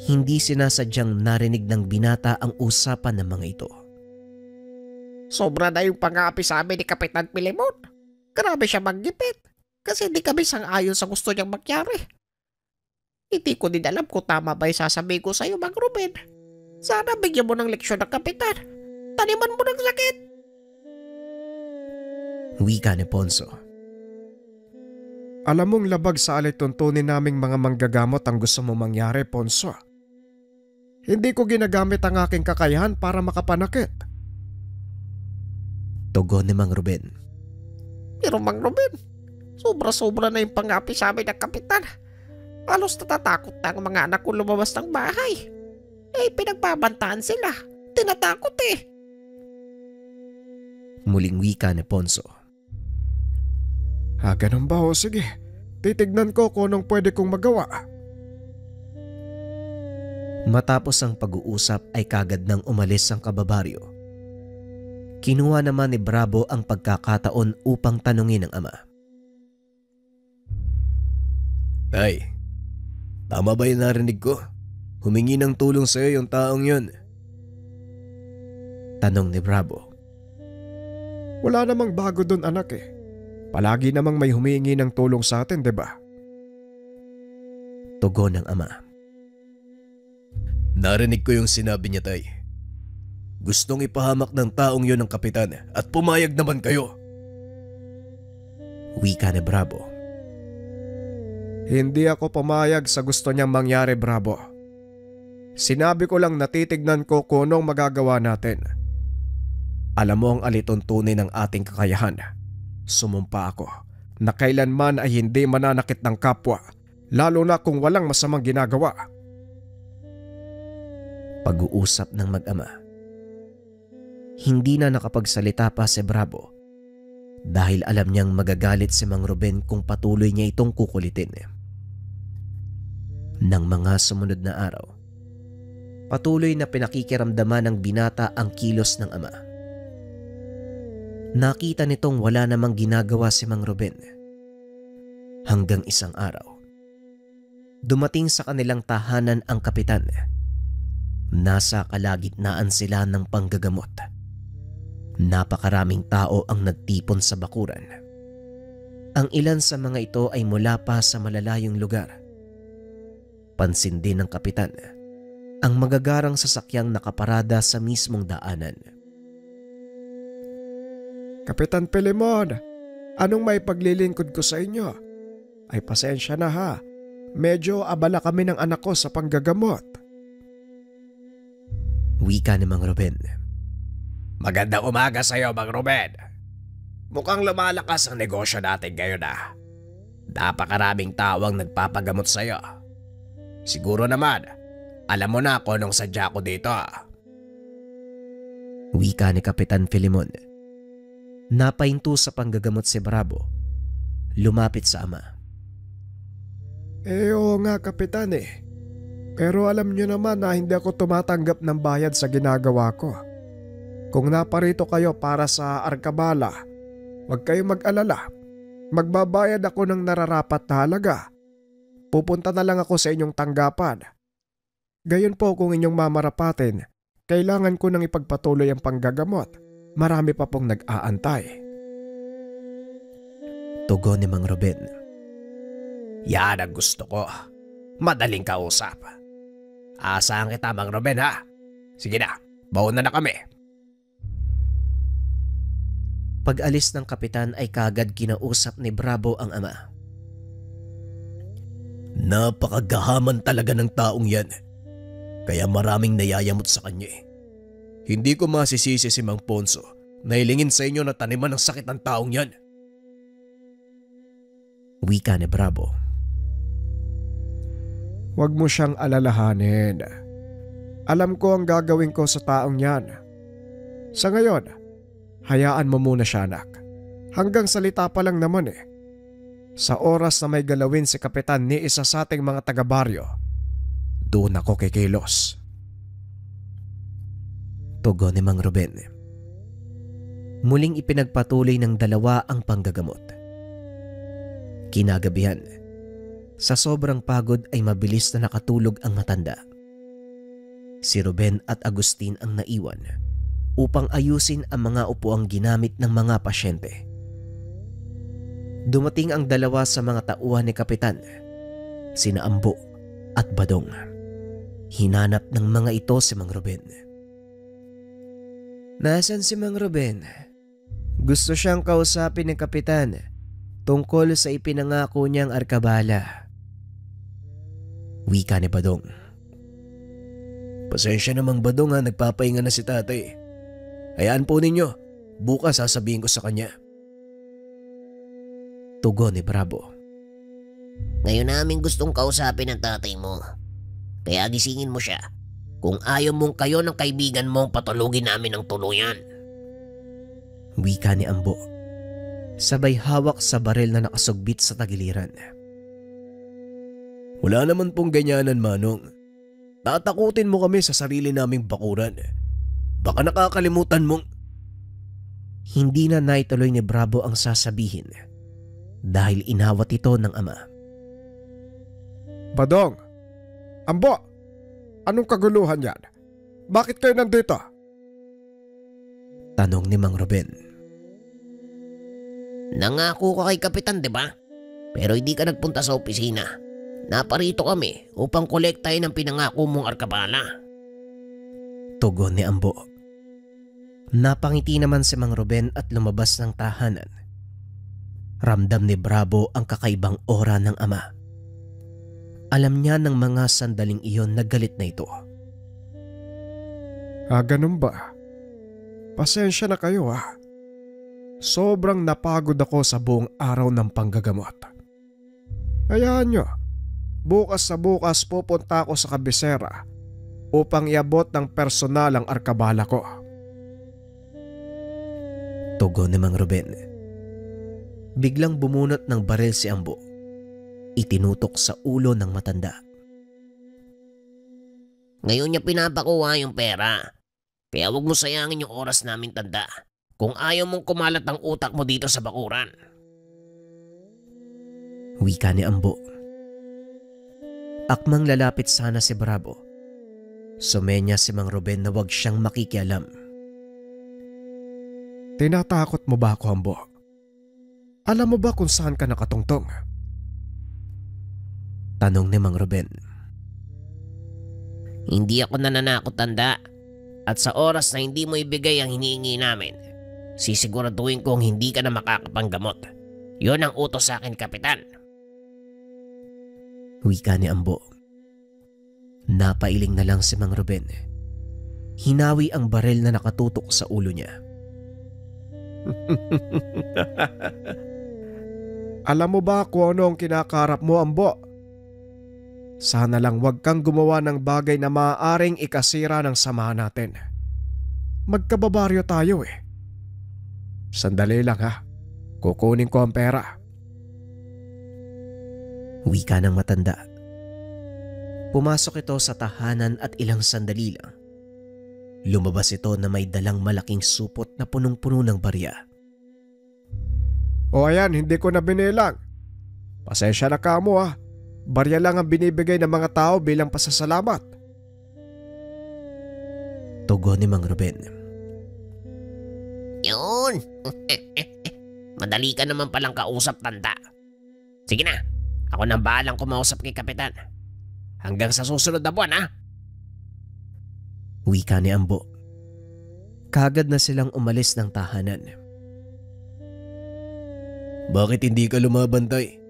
Hindi sinasadyang narinig ng binata ang usapan ng mga ito. Sobra na yung pang-aapi sa amin ni Kapitan Pilimon. Grabe siya maggipit kasi hindi kami sang-ayon sa gusto niyang mangyari. Hindi ko din alam kung tama ba yung sasabihin ko sa'yo, Mang Ruben. Sana bigyan mo ng leksyon ng Kapitan. Taniman mo ng sakit. Wika ni Ponso. Alam mong labag sa alituntunin naming mga manggagamot ang gusto mo mangyari, Ponso. Hindi ko ginagamit ang aking kakayahan para makapanakit. Tugon ni Mang Ruben. Pero Mang Ruben, sobra-sobra na yung pang-aapi sa amin ng Kapitan. Halos natatakot na ang mga anak ko lumabas ng bahay. Pinagbabantaan sila. Tinatakot eh. Muling wika ni Ponso. Ganun ba o sige? Titignan ko kung anong pwede kong magawa. Matapos ang pag-uusap ay kagad nang umalis ang kababaryo. Kinuha naman ni Bravo ang pagkakataon upang tanungin ang ama. Tay, tama ba yung narinig ko? Humingi ng tulong sa'yo yung taong yun. Tanong ni Bravo. Wala namang bago dun, anak eh. Palagi namang may humingi ng tulong sa atin, diba? Tugon ng ama. Narinig ko yung sinabi niya, tay. Gustong ipahamak ng taong yun ng kapitan at pumayag naman kayo. Wika ni Bravo. Hindi ako pumayag sa gusto niyang mangyari, Bravo. Sinabi ko lang natitignan ko kung anong magagawa natin. Alam mo ang alituntunin ng ating kakayahan. Sumumpa ako na kailanman ay hindi mananakit ng kapwa, lalo na kung walang masamang ginagawa. Pag-uusap ng mag-ama. Hindi na nakapagsalita pa si Bravo dahil alam niyang magagalit si Mang Ruben kung patuloy niya itong kukulitin. Nang mga sumunod na araw, patuloy na pinakikiramdaman ng binata ang kilos ng ama. Nakita nitong wala namang ginagawa si Mang Ruben. Hanggang isang araw, dumating sa kanilang tahanan ang kapitan. Nasa kalagitnaan sila ng panggagamot. Napakaraming tao ang nagtipon sa bakuran. Ang ilan sa mga ito ay mula pa sa malalayong lugar. Pansin din ng kapitan ang magagarang sasakyang nakaparada sa mismong daanan. Kapitan Pilimon, anong may paglilingkod ko sa inyo? Ay pasensya na ha. Medyo abala kami ng anak ko sa panggagamot. Wika ni Mang Ruben. Magandang umaga sa iyo, Mang Ruben. Mukhang lumalakas ang negosyo natin ngayon ah. Napakaraming tao ang nagpapagamot sa iyo. Siguro naman, alam mo na kung anong sadya ko dito ah. Wika ni Kapitan Filimon. Napahinto sa panggagamot si Bravo. Lumapit sa ama. Oo nga, Kapitan eh. Pero alam niyo naman na hindi ako tumatanggap ng bayad sa ginagawa ko. Kung naparito kayo para sa arkabala, huwag kayong mag-alala. Magbabayad ako ng nararapat na halaga. Pupunta na lang ako sa inyong tanggapan. Gayon po kung inyong mamarapatin, kailangan ko nang ipagpatuloy ang panggagamot. Marami pa pong nag-aantay. Tugon ni Mang Ruben. Yan ang gusto ko. Madaling kausap. Asahan kita, Mang Ruben ha. Sige na, bauna na kami. Pag-alis ng kapitan ay kagad kinausap ni Bravo ang ama. Napakagahaman talaga ng taong yan. Kaya maraming nayayamot sa kanya eh. Hindi ko masisisi si Mang Ponso na hilingin sa inyo na taniman ng sakit ng taong yan. Wika ni Bravo. Huwag mo siyang alalahanin. Alam ko ang gagawin ko sa taong yan. Sa ngayon, hayaan mo muna siya, anak. Hanggang salita pa lang naman eh. Sa oras na may galawin si Kapitan ni isa sa ating mga taga-baryo, doon ako kikilos. Tugon ni Mang Ruben. Muling ipinagpatuloy ng dalawa ang panggagamot. Kinagabihan, sa sobrang pagod ay mabilis na nakatulog ang matanda. Si Ruben at Agustin ang naiwan upang ayusin ang mga upuang ginamit ng mga pasyente. Dumating ang dalawa sa mga tauhan ni Kapitan, sina Ambo at Badong. Hinanap ng mga ito si Mang Ruben. Nasaan si Mang Ruben? Gusto siyang kausapin ng Kapitan tungkol sa ipinangako niyang arkabala. Wika ni Badong. Pasensya namang Badong ha, nagpapahinga na si tatay. Hayaan po ninyo, bukas sasabihin ko sa kanya. Tugon ni Bravo. Ngayon namin gustong kausapin ang tatay mo. Kaya gisingin mo siya. Kung ayaw mong kayo ng kaibigan mong patulugin namin ng tuluyan. Wika ni Ambo. Sabay hawak sa baril na nakasugbit sa tagiliran. Wala naman pong ganyanan, Manong. Tatakutin mo kami sa sarili naming bakuran. Baka nakakalimutan mong... Hindi na naituloy ni Bravo ang sasabihin dahil inawat ito ng ama. Badong! Ambo! Anong kaguluhan yan? Bakit kayo nandito? Tanong ni Mang Ruben. Nangako ka kay Kapitan, di ba? Pero hindi ka nagpunta sa opisina. Naparito kami upang kolektahin ang pinangako mong arkabala. Tugon ni Ambo. Napangiti naman si Mang Ruben at lumabas ng tahanan. Ramdam ni Bravo ang kakaibang aura ng ama. Alam niya ng mga sandaling iyon na galit na ito. Ganun ba? Pasensya na kayo ha. Sobrang napagod ako sa buong araw ng panggagamot. Hayaan nyo, bukas sa bukas pupunta ako sa kabisera upang iabot ng personal ang arkabala ko. Tugon ni Mang Ruben. Biglang bumunot ng baril si Ambo. Itinutok sa ulo ng matanda. Ngayon niya pinapakuha yung pera. Kaya huwag mo sayangin yung oras namin, tanda. Kung ayaw mong kumalat ang utak mo dito sa bakuran. Wika ni Ambo. Akmang lalapit sana si Bravo. Sumenya si Mang Ruben na wag siyang makikialam. Tinatakot mo ba ako, Ambo? Alam mo ba kung saan ka nakatungtong? Tanong ni Mang Ruben. Hindi ako nananakot, tanda. At sa oras na hindi mo ibigay ang hinihingi namin, sisiguraduhin kong hindi ka na makakapanggamot. Yon ang utos sa akin, Kapitan. Wika ni Ambo. Napailing na lang si Mang Ruben. Hinawi ang baril na nakatutok sa ulo niya. Alam mo ba kung ano ang kinakarap mo, Ambo? Sana lang wag kang gumawa ng bagay na maaaring ikasira ng samahan natin. Magkababaryo tayo eh. Sandali lang ha. Kukunin ko ang pera. Wika ng matanda. Pumasok ito sa tahanan at ilang sandali lang. Lumabas ito na may dalang malaking supot na punong-puno ng barya. O ayan, hindi ko na binilang. Pasensya na ka mo ha. Barya lang ang binibigay ng mga tao bilang pasasalamat. Tugon ni Mang Ruben. Yun. Madali ka naman palang kausap, tanda. Sige na, ako nang bahalang kumausap kay Kapitan. Hanggang sa susunod na buwan, ha? Wika ni Ambo. Kagad na silang umalis ng tahanan. Bakit hindi ka lumabantay?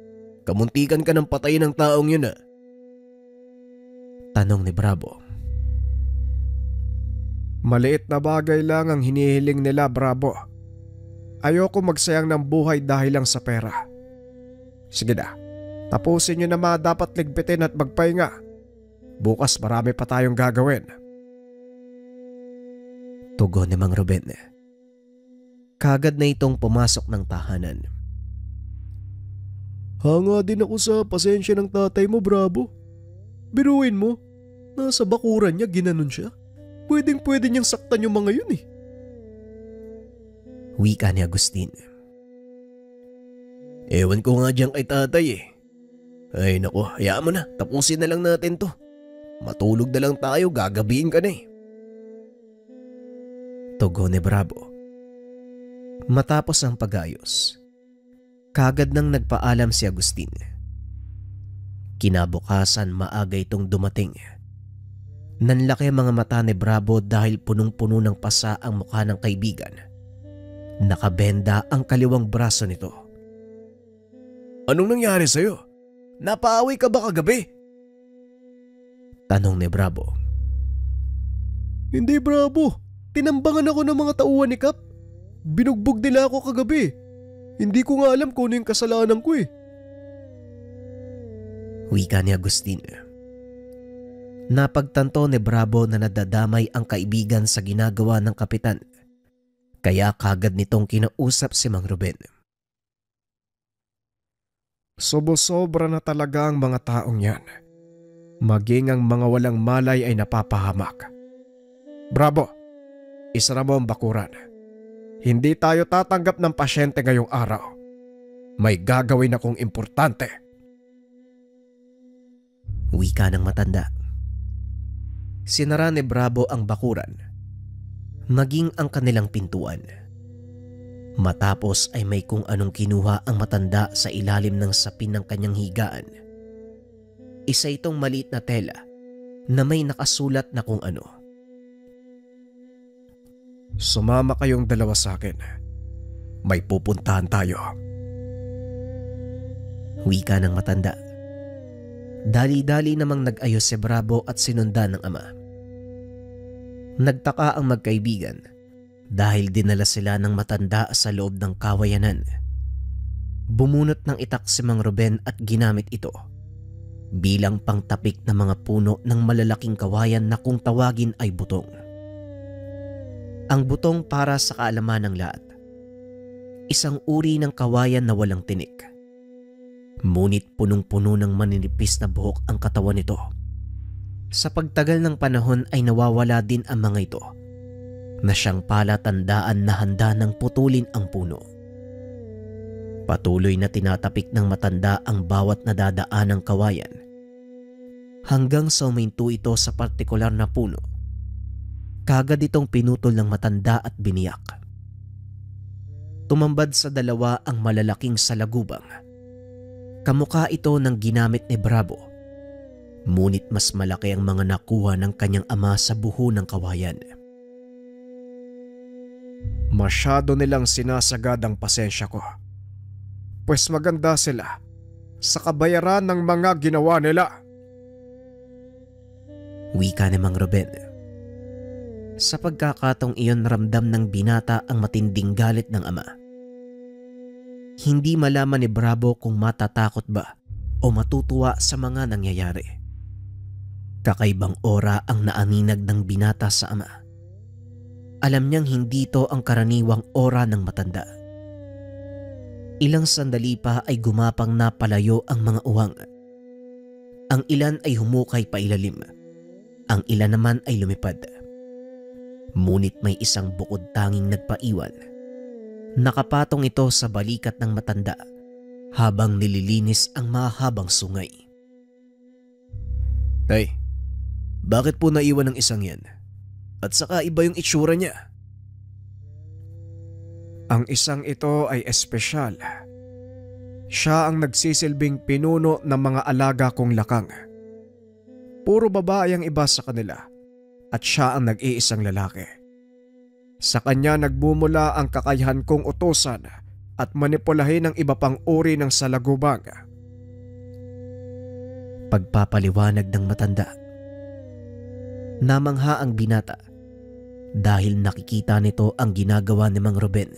Kamuntikan ka ng patayin ng taong yun ah. Tanong ni Bravo. Maliit na bagay lang ang hinihiling nila, Bravo. Ayoko magsayang ng buhay dahil lang sa pera. Sige na, tapusin nyo na mga dapat ligpitin at magpahinga. Bukas marami pa tayong gagawin. Tugon ni Mang Ruben. Kagad na itong pumasok ng tahanan. Hanga din ako sa pasensya ng tatay mo, Bravo. Biruin mo, nasa bakuran niya ginanon siya. Pwedeng-pwede niyang saktan yung mga yun eh. Wika ni Agustin. Ewan ko nga dyan kay tatay eh. Ay nako, hayaan mo na, tapusin na lang natin to. Matulog na lang tayo, gagabihin ka na eh. Tugon ni Bravo. Matapos ang pag-ayos, kagad nang nagpaalam si Agustin. Kinabukasan maaga itong dumating. Nanlaki ang mga mata ni Bravo dahil punong-puno ng pasa ang mukha ng kaibigan. Nakabenda ang kaliwang braso nito. Anong nangyari sa'yo? Napaaway ka ba kagabi? Tanong ni Bravo. Hindi, Bravo. Tinambangan ako ng mga tauhan ni Kap. Binugbog nila ako kagabi. Hindi ko nga alam kung ano yung kasalanan ko eh. Wika ni Agustin. Napagtanto ni Bravo na nadadamay ang kaibigan sa ginagawa ng kapitan. Kaya kagad nitong kinausap si Mang Ruben. Sobo-sobra na talaga ang mga taong yan. Maging ang mga walang malay ay napapahamak. Bravo, isara mo ang bakuran. Hindi tayo tatanggap ng pasyente ngayong araw. May gagawin akong importante. Wika ng matanda. Sinara ni Bravo ang bakuran, maging ang kanilang pintuan. Matapos ay may kung anong kinuha ang matanda sa ilalim ng sapin ng kanyang higaan. Isa itong maliit na tela na may nakasulat na kung ano. Sumama kayong dalawa sa akin. May pupuntahan tayo. Wika ng matanda. Dali-dali namang nag-ayos si Bravo at sinundan ng ama. Nagtaka ang magkaibigan dahil dinala sila ng matanda sa loob ng kawayanan. Bumunot ng itak si Mang Ruben at ginamit ito bilang pangtapik ng mga puno ng malalaking kawayan na kung tawagin ay butong. Ang butong para sa kaalaman ng lahat, isang uri ng kawayan na walang tinik. Ngunit punong-puno ng maninipis na buhok ang katawan nito. Sa pagtagal ng panahon ay nawawala din ang mga ito na siyang palatandaan na handa ng putulin ang puno. Patuloy na tinatapik ng matanda ang bawat nadadaan ng kawayan hanggang sa uminto ito sa partikular na puno. Kagad itong pinutol ng matanda at biniyak. Tumambad sa dalawa ang malalaking salagubang. Kamukha ito ng ginamit ni Bravo. Ngunit mas malaki ang mga nakuha ng kanyang ama sa buho ng kawayan. Masyado nilang sinasagad ang pasensya ko. Pues maganda sila sa kabayaran ng mga ginawa nila. Wika ni Mang Ruben. Sa pagkakataong iyon ramdam ng binata ang matinding galit ng ama. Hindi malaman ni Bravo kung matatakot ba o matutuwa sa mga nangyayari. Kakaibang aura ang naaninag ng binata sa ama. Alam niyang hindi ito ang karaniwang aura ng matanda. Ilang sandali pa ay gumapang na palayo ang mga uwang. Ang ilan ay humukay pa ilalim. Ang ilan naman ay lumipad. Ngunit may isang bukod tanging nagpaiwan. Nakapatong ito sa balikat ng matanda habang nililinis ang mahabang sungay. Tay, bakit po naiwan ng isang yan? At saka iba yung itsura niya. Ang isang ito ay espesyal. Siya ang nagsisilbing pinuno ng mga alaga kong lakang. Puro babae ang iba sa kanila. At siya ang nag-iisang lalaki. Sa kanya nagmumula ang kakayahan kong utusan at manipulahin ang iba pang uri ng salagubang. Pagpapaliwanag ng matanda. Namangha ang binata dahil nakikita nito ang ginagawa ni Mang Ruben.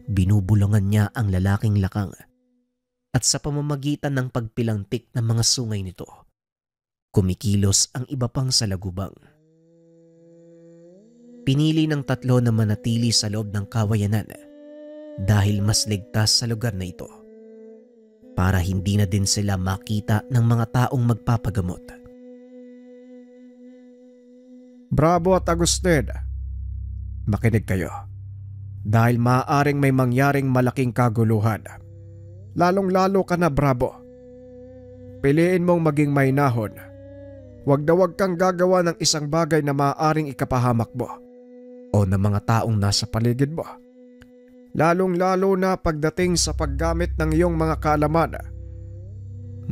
Binubulungan niya ang lalaking lakang at sa pamamagitan ng pagpilantik ng mga sungay nito, kumikilos ang iba pang salagubang. Pinili ng tatlo na manatili sa loob ng kawayanan dahil mas ligtas sa lugar na ito para hindi na din sila makita ng mga taong magpapagamot. Bravo at Agustin, makinig kayo. Dahil maaaring may mangyaring malaking kaguluhan. Lalong-lalo ka na, Bravo. Piliin mong maging mahinahon. Huwag na huwag kang gagawa ng isang bagay na maaaring ikapahamak mo o ng mga taong nasa paligid mo. Lalong-lalo na pagdating sa paggamit ng iyong mga kaalaman.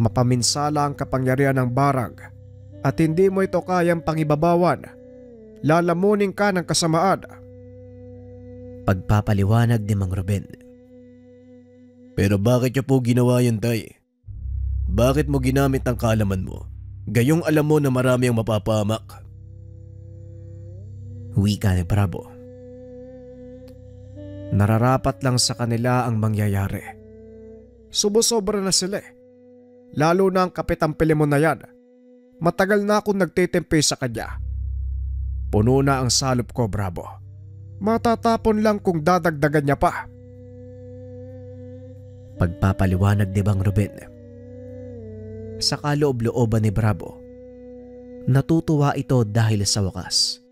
Mapaminsala ang kapangyarihan ng barang at hindi mo ito kayang pangibabawan. Lalamunin ka ng kasamaan. Pagpapaliwanag ni Mang Ruben. Pero bakit niyo po ginawa yun, Tay? Bakit mo ginamit ang kaalaman mo? Gayong alam mo na marami ang mapapahamak. Wika ni Bravo. Nararapat lang sa kanila ang mangyayari. Subo-sobra na sila eh. Lalo na ang Kapitan Pilemon na yan. Matagal na akong nagtitempe sa kanya. Puno na ang salop ko, Bravo. Matatapon lang kung dadagdagan niya pa. Pagpapaliwanag ni Mang Ruben. Sa kaloob-looban ni Bravo, natutuwa ito dahil sa wakas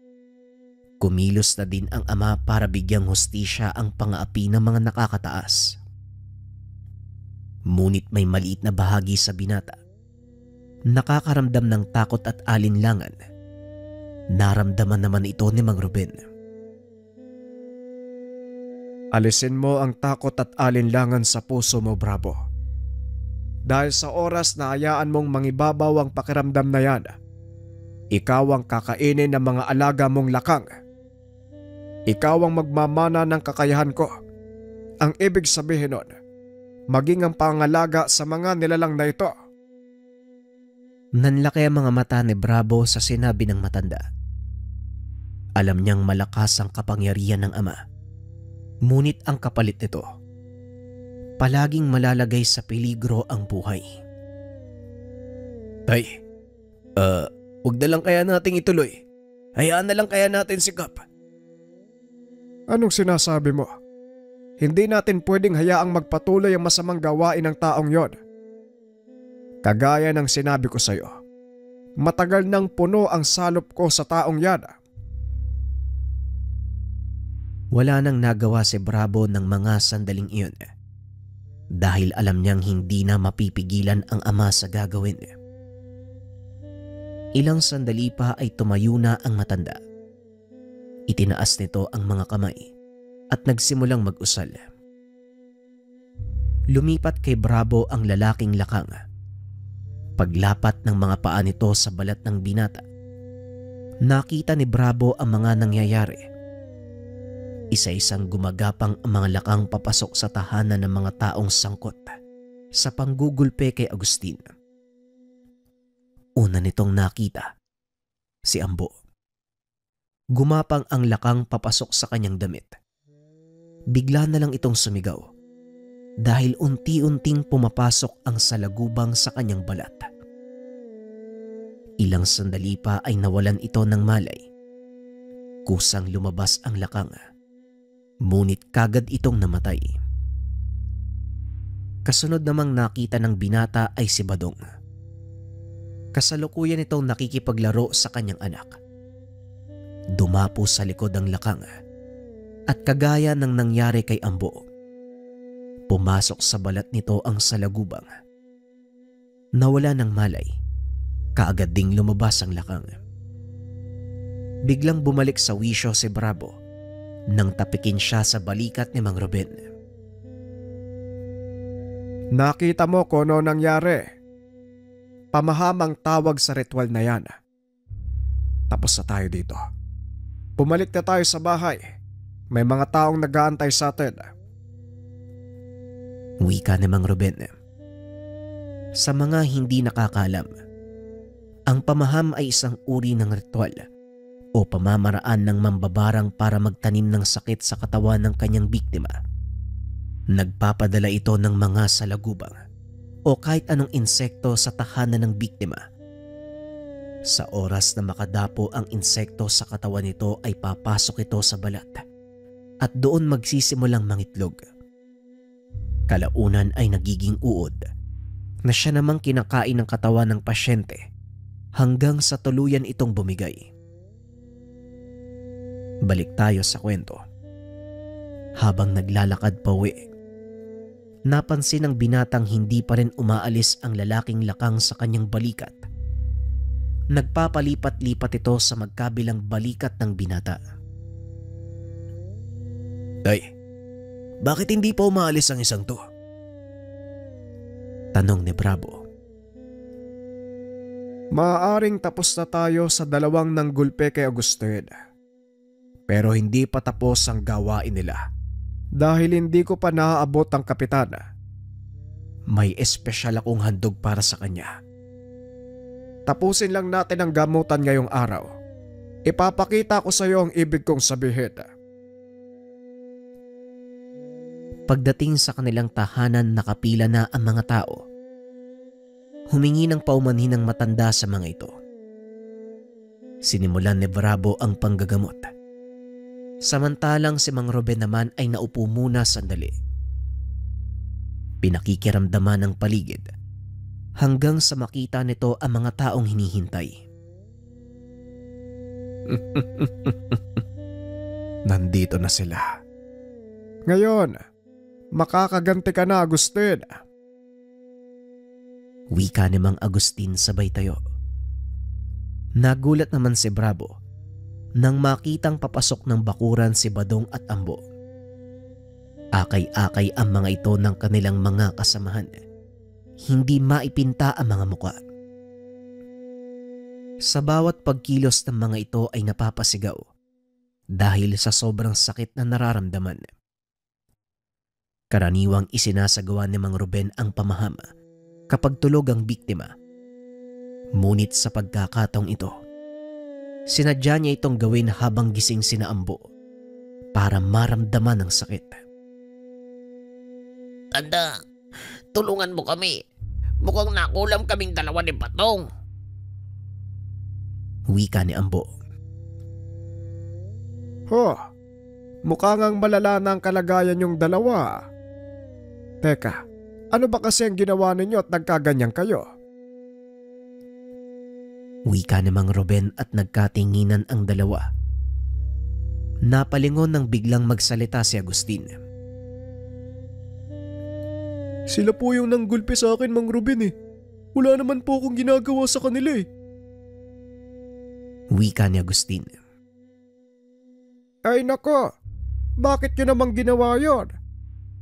kumilos na din ang ama para bigyang hustisya ang pang-aapi ng mga nakakataas. Ngunit may maliit na bahagi sa binata. Nakakaramdam ng takot at alinlangan. Naramdaman naman ito ni Mang Ruben. Alisin mo ang takot at alinlangan sa puso mo, Bravo. Dahil sa oras na hayaan mong mangibabaw ang pakiramdam na yan, ikaw ang kakainin ng mga alaga mong lakang. Ikaw ang magmamana ng kakayahan ko. Ang ibig sabihin nun, maging ang pangalaga sa mga nilalang na ito. Nanlaki ang mga mata ni Bravo sa sinabi ng matanda. Alam niyang malakas ang kapangyarihan ng ama. Ngunit ang kapalit nito, palaging malalagay sa peligro ang buhay. Tay, wag na lang kaya nating ituloy. Hayaan na lang kaya natin si Kap. Anong sinasabi mo? Hindi natin pwedeng hayaang magpatuloy ang masamang gawain ng taong yon. Kagaya ng sinabi ko sa iyo, matagal nang puno ang salop ko sa taong yan. Wala nang nagawa si Bravo ng mga sandaling iyon dahil alam niyang hindi na mapipigilan ang ama sa gagawin. Ilang sandali pa ay tumayo na ang matanda. Itinaas nito ang mga kamay at nagsimulang mag-usal. Lumipat kay Bravo ang lalaking lakang. Paglapat ng mga paa nito sa balat ng binata, nakita ni Bravo ang mga nangyayari. Isa-isang gumagapang ang mga lakang papasok sa tahanan ng mga taong sangkot sa panggugulpe kay Agustin. Una nitong nakita, si Ambo. Gumapang ang lakang papasok sa kanyang damit. Bigla na lang itong sumigaw dahil unti-unting pumapasok ang salagubang sa kanyang balat. Ilang sandali pa ay nawalan ito ng malay. Kusang lumabas ang lakang, ngunit kagad itong namatay. Kasunod namang nakita ng binata ay si Badong. Kasalukuyan itong nakikipaglaro sa kanyang anak. Dumapo sa likod ang lakang at kagaya ng nangyari kay Ambo, pumasok sa balat nito ang salagubang. Nawala ng malay, kaagad ding lumabas ang lakang. Biglang bumalik sa wisyo si Bravo nang tapikin siya sa balikat ni Mang Ruben. Nakita mo kung ano nangyari. Pamahamang tawag sa ritual na yan. Tapos na tayo dito. Bumalik na tayo sa bahay. May mga taong nag-aantay sa atin. Wika ni Mang Ruben. Sa mga hindi nakakalam, ang pamaham ay isang uri ng ritual o pamamaraan ng mambabarang para magtanim ng sakit sa katawan ng kanyang biktima. Nagpapadala ito ng mga salagubang o kahit anong insekto sa tahanan ng biktima. Sa oras na makadapo ang insekto sa katawan nito ay papasok ito sa balat at doon magsisimulang mangitlog. Kalaunan ay nagiging uod na siya namang kinakain ng katawan ng pasyente hanggang sa tuluyan itong bumigay. Balik tayo sa kwento. Habang naglalakad pauwi, napansin ng binatang hindi pa rin umaalis ang lalaking lakang sa kanyang balikat. Nagpapalipat-lipat ito sa magkabilang balikat ng binata. Tay, bakit hindi pa umaalis ang isang to? Tanong ni Bravo. Maaaring tapos na tayo sa dalawang nanggulpe kay Agustin. Pero hindi pa tapos ang gawain nila dahil hindi ko pa naaabot ang kapitan. May espesyal akong handog para sa kanya. Tapusin lang natin ang gamutan ngayong araw. Ipapakita ko sa iyo ang ibig kong sabihin. Pagdating sa kanilang tahanan, nakapila na ang mga tao. Humingi ng paumanhin ng matanda sa mga ito. Sinimulan ni Bravo ang panggagamot. Samantalang si Mang Ruben naman ay naupo muna sandali. Pinakikiramdaman ang paligid hanggang sa makita nito ang mga taong hinihintay. Nandito na sila. Ngayon, makakaganti ka na, Agustin. Wika ni Mang Agustin sabay tayo. Nagulat naman si Bravo nang makitang papasok ng bakuran si Badong at Ambo. Akay-akay ang mga ito ng kanilang mga kasamahan. Hindi maipinta ang mga muka. Sa bawat pagkilos ng mga ito ay napapasigaw dahil sa sobrang sakit na nararamdaman. Karaniwang isinasagawa ni Mang Ruben ang pamahama kapag tulog ang biktima. Ngunit sa pagkakataong ito, sinadya niya itong gawin habang gising sina Ambo para maramdaman ang sakit. Tanda, tulungan mo kami. Mukhang nakulam kaming dalawa ni Batong. Wika ni Ambo. Mukha ngang malala na ang kalagayan yung dalawa. Teka, ano ba kasi ang ginawa ninyo at nagkaganyan kayo? Wika ni Mang Ruben at nagkatinginan ang dalawa. Napalingon nang biglang magsalita si Agustin. Sila po yung nanggulpi sa akin, Mang Ruben eh. Wala naman po akong ginagawa sa kanila eh. Wika ni Agustin. Ay nako, bakit nyo namang ginawa yon?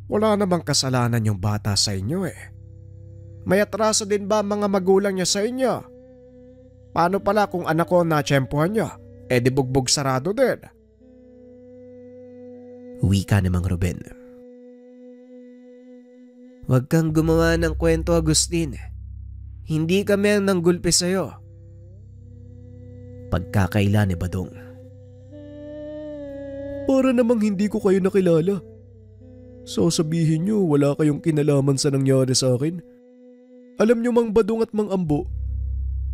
Wala namang kasalanan yung bata sa inyo eh. May atraso din ba mga magulang niya sa inyo? Paano pala kung anak ko na-tsempuhan niya? Eh di bugbog sarado din. Wika ni Mang Ruben. Huwag kang gumawa ng kwento, Agustin. Hindi kami ang nanggulpi sa'yo. Pagkakaila ni Badong. Para namang hindi ko kayo nakilala. Sasabihin nyo wala kayong kinalaman sa nangyari sa akin. Alam nyo Mang Badong at Mang Ambo,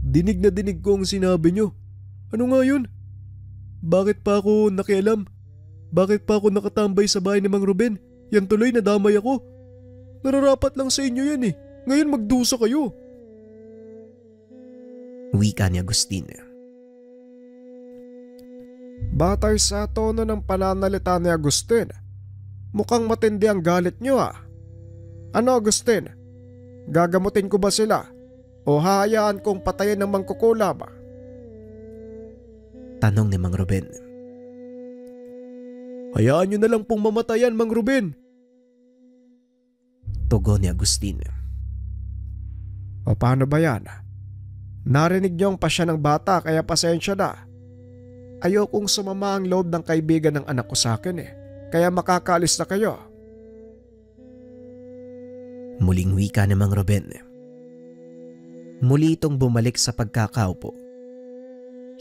dinig na dinig ko ang sinabi nyo. Ano nga yun? Bakit pa ako nakialam? Bakit pa ako nakatambay sa bahay ni Mang Ruben? Yan tuloy nadamay ako. Nararapat lang sa inyo yan eh. Ngayon magdusa kayo. Wika ni Agustin. Batay sa tono ng pananalita ni Agustin, mukhang matindi ang galit nyo ah. Ano Agustin? Gagamutin ko ba sila? O hahayaan kong patayin ng mangkukulam? Tanong ni Mang Ruben. Hayaan nyo na lang pong mamatayan, Mang Ruben. Tugon ni Agustin. O paano ba yan? Narinig niyo ang pasya ng bata kaya pasensya na. Ayokong sumama ang loob ng kaibigan ng anak ko sa akin eh. Kaya makakaalis na kayo. Muling wika ni Mang Ruben. Muli itong bumalik sa pagkakaupo.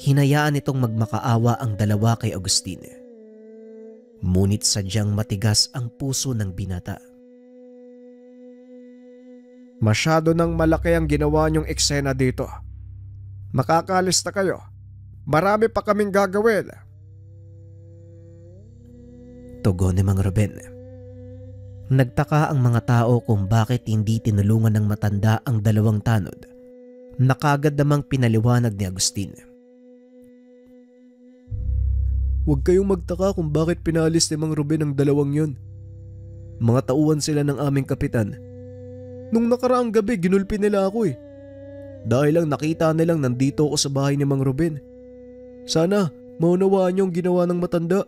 Hinayaan itong magmakaawa ang dalawa kay Agustin. Ngunit sadyang matigas ang puso ng binata. Masyado nang malaki ang ginawa niyong eksena dito. Makakaalis na kayo. Marami pa kaming gagawin. Tugon ni Mang Ruben. Nagtaka ang mga tao kung bakit hindi tinulungan ng matanda ang dalawang tanod na kagad namang pinaliwanag ni Agustin. Huwag kayong magtaka kung bakit pinalis ni Mang Ruben ang dalawang yun. Mga tauhan sila ng aming kapitan. Nung nakaraang gabi ginulpi nila ako eh. Dahil lang nakita nilang nandito ako sa bahay ni Mang Ruben. Sana maunawaan niyo ang ginawa ng matanda.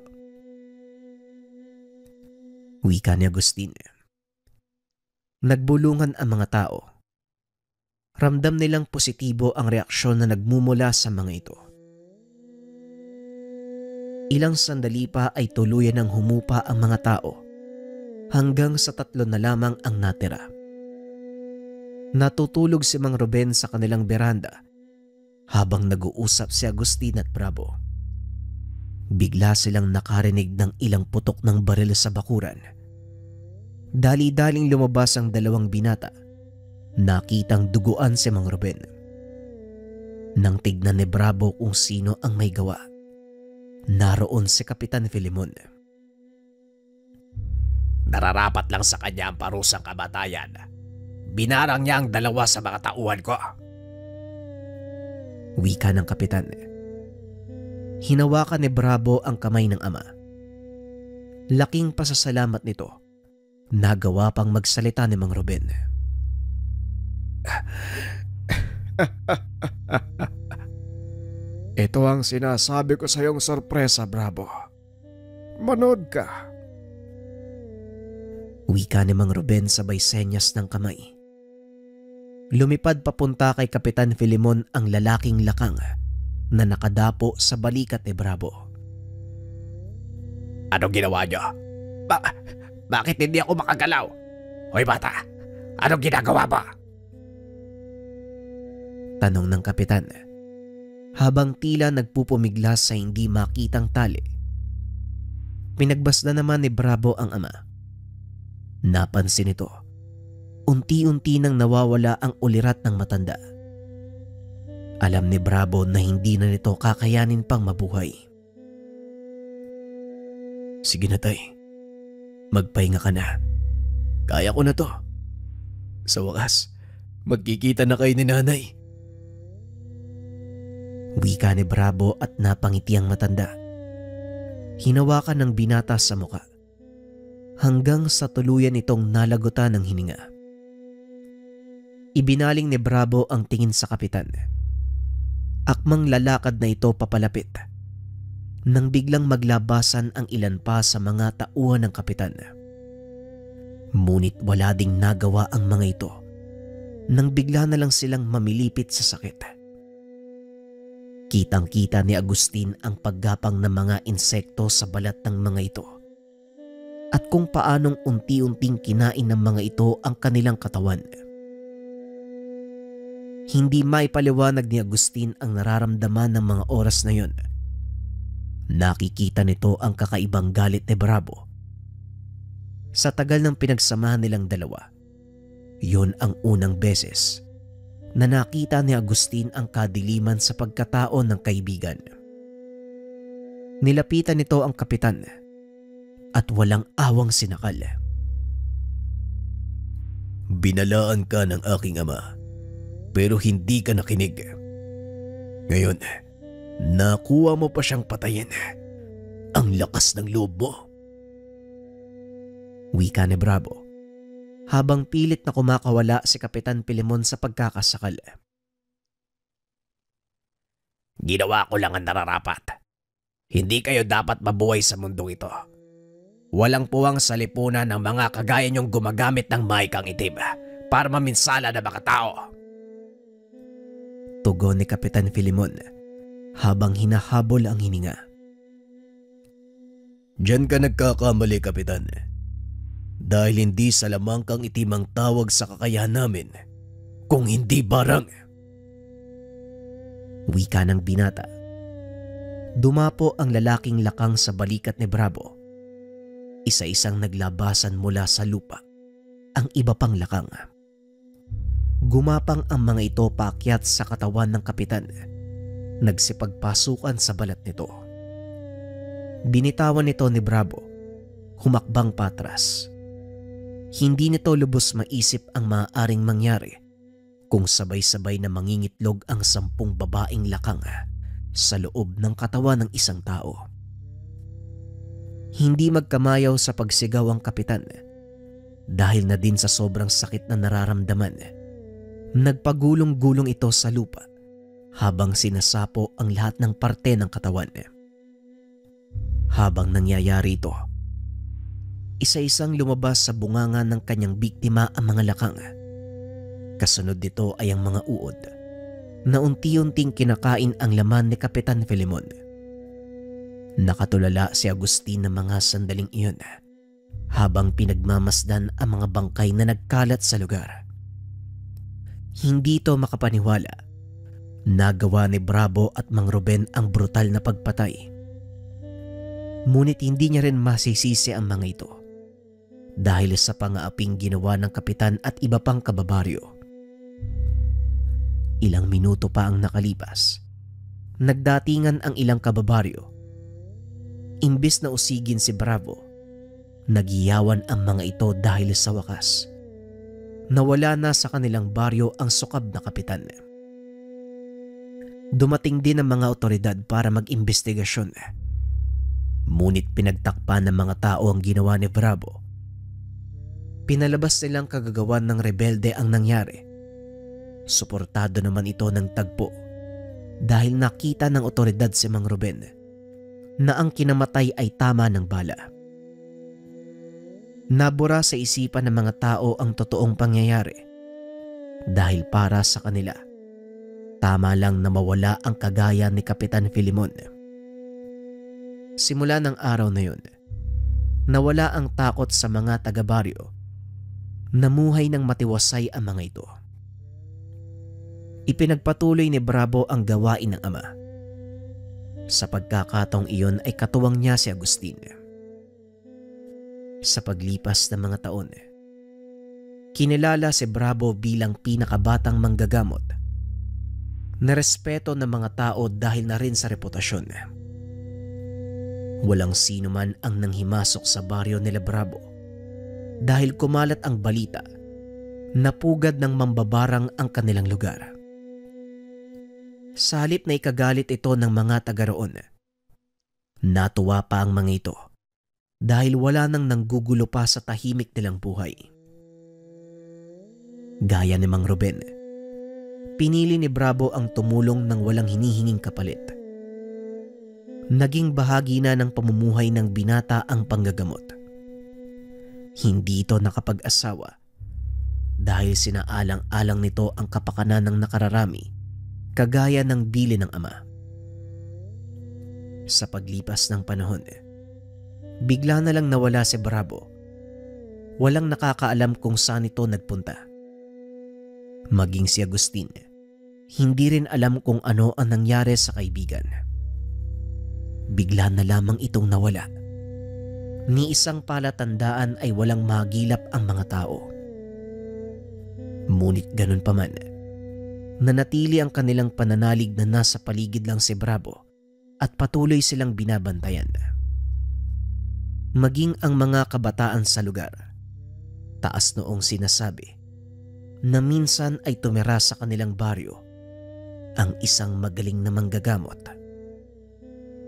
Wika ni Agustin. Nagbulungan ang mga tao. Ramdam nilang positibo ang reaksyon na nagmumula sa mga ito. Ilang sandali pa ay tuluyan ng humupa ang mga tao hanggang sa 3 na lamang ang natira. Natutulog si Mang Ruben sa kanilang beranda habang nag-uusap si Agustin at Bravo. Bigla silang nakarinig ng ilang putok ng baril sa bakuran. Dali-daling lumabas ang dalawang binata. Nakitang duguan si Mang Ruben. Nang tignan ni Bravo kung sino ang may gawa, naroon si Kapitan Filemon. Nararapat lang sa kanya ang parusang kamatayan. Binarang niya ang 2 sa mga tauhan ko. Wika ng kapitan. Hinawakan ni Bravo ang kamay ng ama. Laking pasasalamat nito. Nagawa pang magsalita ni Mang Ruben. Ito ang sinasabi ko sa iyong sorpresa, Bravo. Manood ka. Wika ni Mang Ruben sabay senyas ng kamay. Lumipad papunta kay Kapitan Filemon ang lalaking lakang na nakadapo sa balikat ni Bravo. Anong ginawa niyo? Bakit hindi ako makagalaw? Hoy bata, anong ginagawa mo? Tanong ng kapitan habang tila nagpupumiglas sa hindi makitang tali. Pinagbasda naman ni Bravo ang ama. Napansin ito. Unti-unti nang nawawala ang ulirat ng matanda. Alam ni Bravo na hindi na nito kakayanin pang mabuhay. Sige na tay, magpahinga ka na. Kaya ko na to. Sa wakas, magkikita na kayo ni nanay. Wika ni Bravo at napangiti ang matanda. Hinawakan ng binata sa muka hanggang sa tuluyan itong nalagutan ng hininga. Ibinaling ni Bravo ang tingin sa kapitan. Akmang lalakad na ito papalapit nang biglang maglabasan ang ilan pa sa mga tauhan ng kapitan. Ngunit wala ding nagawa ang mga ito nang bigla na lang silang mamilipit sa sakit. Kitang-kita ni Agustin ang paggapang ng mga insekto sa balat ng mga ito at kung paanong unti-unting kinain ng mga ito ang kanilang katawan. Hindi maipaliwanag ni Agustin ang nararamdaman ng mga oras na yon. Nakikita nito ang kakaibang galit ni Bravo. Sa tagal ng pinagsamahan nilang dalawa, yon ang unang beses na nakita ni Agustin ang kadiliman sa pagkatao ng kaibigan. Nilapitan nito ang kapitan at walang awang sinakal. Binalaan ka ng aking ama pero hindi ka nakinig. Ngayon, nakuha mo pa siyang patayin. Ang lakas ng loob mo. Wika ni Bravo habang pilit na kumakawala si Kapitan Filemon sa pagkakasakal. Ginawa ko lang ang nararapat. Hindi kayo dapat mabuhay sa mundong ito. Walang puwang sa lipunan ng mga kagaya niyong gumagamit ng maikang itim para maminsala ng mga tao. Tugon ni Kapitan Filemon habang hinahabol ang hininga. Diyan ka nagkakamali, Kapitan. Dahil hindi sa lamang kang itim ang tawag sa kakayahan namin, kung hindi barang. Wika ng binata. Dumapo ang lalaking lakang sa balikat ni Bravo. Isa-isang naglabasan mula sa lupa ang iba pang lakang. Gumapang ang mga ito paakyat sa katawan ng kapitan. Nagsipagpasukan sa balat nito. Binitawan nito ni Bravo. Humakbang patras. Hindi nito lubos maisip ang maaaring mangyari kung sabay-sabay na mangingitlog ang 10 babaeng lakang sa loob ng katawan ng isang tao. Hindi magkamayaw sa pagsigaw ang kapitan dahil na din sa sobrang sakit na nararamdaman. Nagpagulong-gulong ito sa lupa habang sinasapo ang lahat ng parte ng katawan. Habang nangyayari ito, isa-isang lumabas sa bunganga ng kanyang biktima ang mga lakang. Kasunod nito ay ang mga uod na unti-unting kinakain ang laman ni Kapitan Filemon. Nakatulala si Agustin ng mga sandaling iyon habang pinagmamasdan ang mga bangkay na nagkalat sa lugar. Hindi ito makapaniwala. Nagawa ni Bravo at Mang Ruben ang brutal na pagpatay. Ngunit hindi niya rin masisisi ang mga ito dahil sa pangaaping ginawa ng kapitan at iba pang kababaryo. Ilang minuto pa ang nakalipas. Nagdatingan ang ilang kababaryo. Imbis na usigin si Bravo, nagiyawan ang mga ito dahil sa wakas nawala na sa kanilang baryo ang sukab na kapitan. Dumating din ang mga otoridad para mag-imbestigasyon. Ngunit pinagtakpan ng mga tao ang ginawa ni Bravo. Pinalabas nilang kagagawan ng rebelde ang nangyari. Suportado naman ito ng tagpo dahil nakita ng otoridad si Mang Ruben na ang kinamatay ay tama ng bala. Nabura sa isipan ng mga tao ang totoong pangyayari dahil para sa kanila, tama lang na mawala ang kagaya ni Kapitan Filemon. Simula ng araw na yun, nawala ang takot sa mga taga-baryo. Namuhay ng matiwasay ang mga ito. Ipinagpatuloy ni Bravo ang gawain ng ama. Sa pagkakataong iyon ay katuwang niya si Agustin. Sa paglipas ng mga taon, kinilala si Bravo bilang pinakabatang manggagamot. Narespeto ng mga tao dahil na rin sa reputasyon. Walang sino man ang nanghimasok sa baryo nila Bravo dahil kumalat ang balita na pugad ng mambabarang ang kanilang lugar. Sa halip na ikagalit ito ng mga taga roon, natuwa pa ang mga ito dahil wala nang nanggugulo pa sa tahimik nilang buhay. Gaya ni Mang Ruben, pinili ni Bravo ang tumulong ng walang hinihinging kapalit. Naging bahagi na ng pamumuhay ng binata ang panggagamot. Hindi ito nakapag-asawa dahil sinaalang-alang nito ang kapakanan ng nakararami kagaya ng bili ng ama. Sa paglipas ng panahon, bigla na lang nawala si Bravo. Walang nakakaalam kung saan ito nagpunta. Maging si Agustin, hindi rin alam kung ano ang nangyari sa kaibigan. Bigla na lamang itong nawala. Ni isang palatandaan ay walang magilap ang mga tao. Ngunit ganun pa man, nanatili ang kanilang pananalig na nasa paligid lang si Bravo at patuloy silang binabantayan. Maging ang mga kabataan sa lugar, taas noong sinasabi na minsan ay tumira sa kanilang baryo ang isang magaling na manggagamot.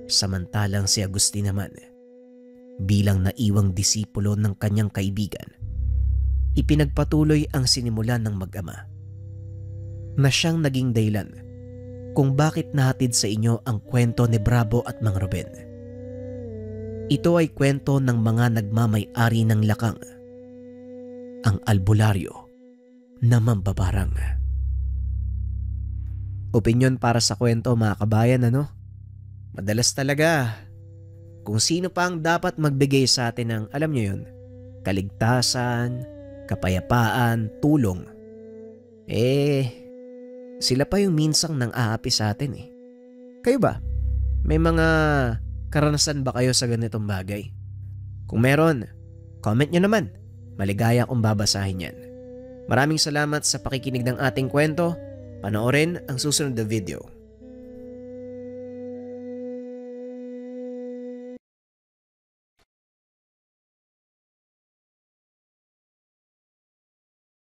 Samantalang si Agustin naman, bilang naiwang disipulo ng kanyang kaibigan, ipinagpatuloy ang sinimulan ng mag-ama na siyang naging dahilan kung bakit nahatid sa inyo ang kwento ni Bravo at Mang Ruben. Ito ay kwento ng mga nagmamay-ari ng lakang, ang albularyo na mambabarang. Opinyon para sa kwento, mga kabayan, ano? Madalas talaga, kung sino pa ang dapat magbigay sa atin ng, alam nyo yun, kaligtasan, kapayapaan, tulong, sila pa yung minsang nang aapi sa atin eh. Kayo ba? May mga karanasan ba kayo sa ganitong bagay? Kung meron, comment nyo naman. Maligaya akong babasahin yan. Maraming salamat sa pakikinig ng ating kwento. Panoorin ang susunod na video.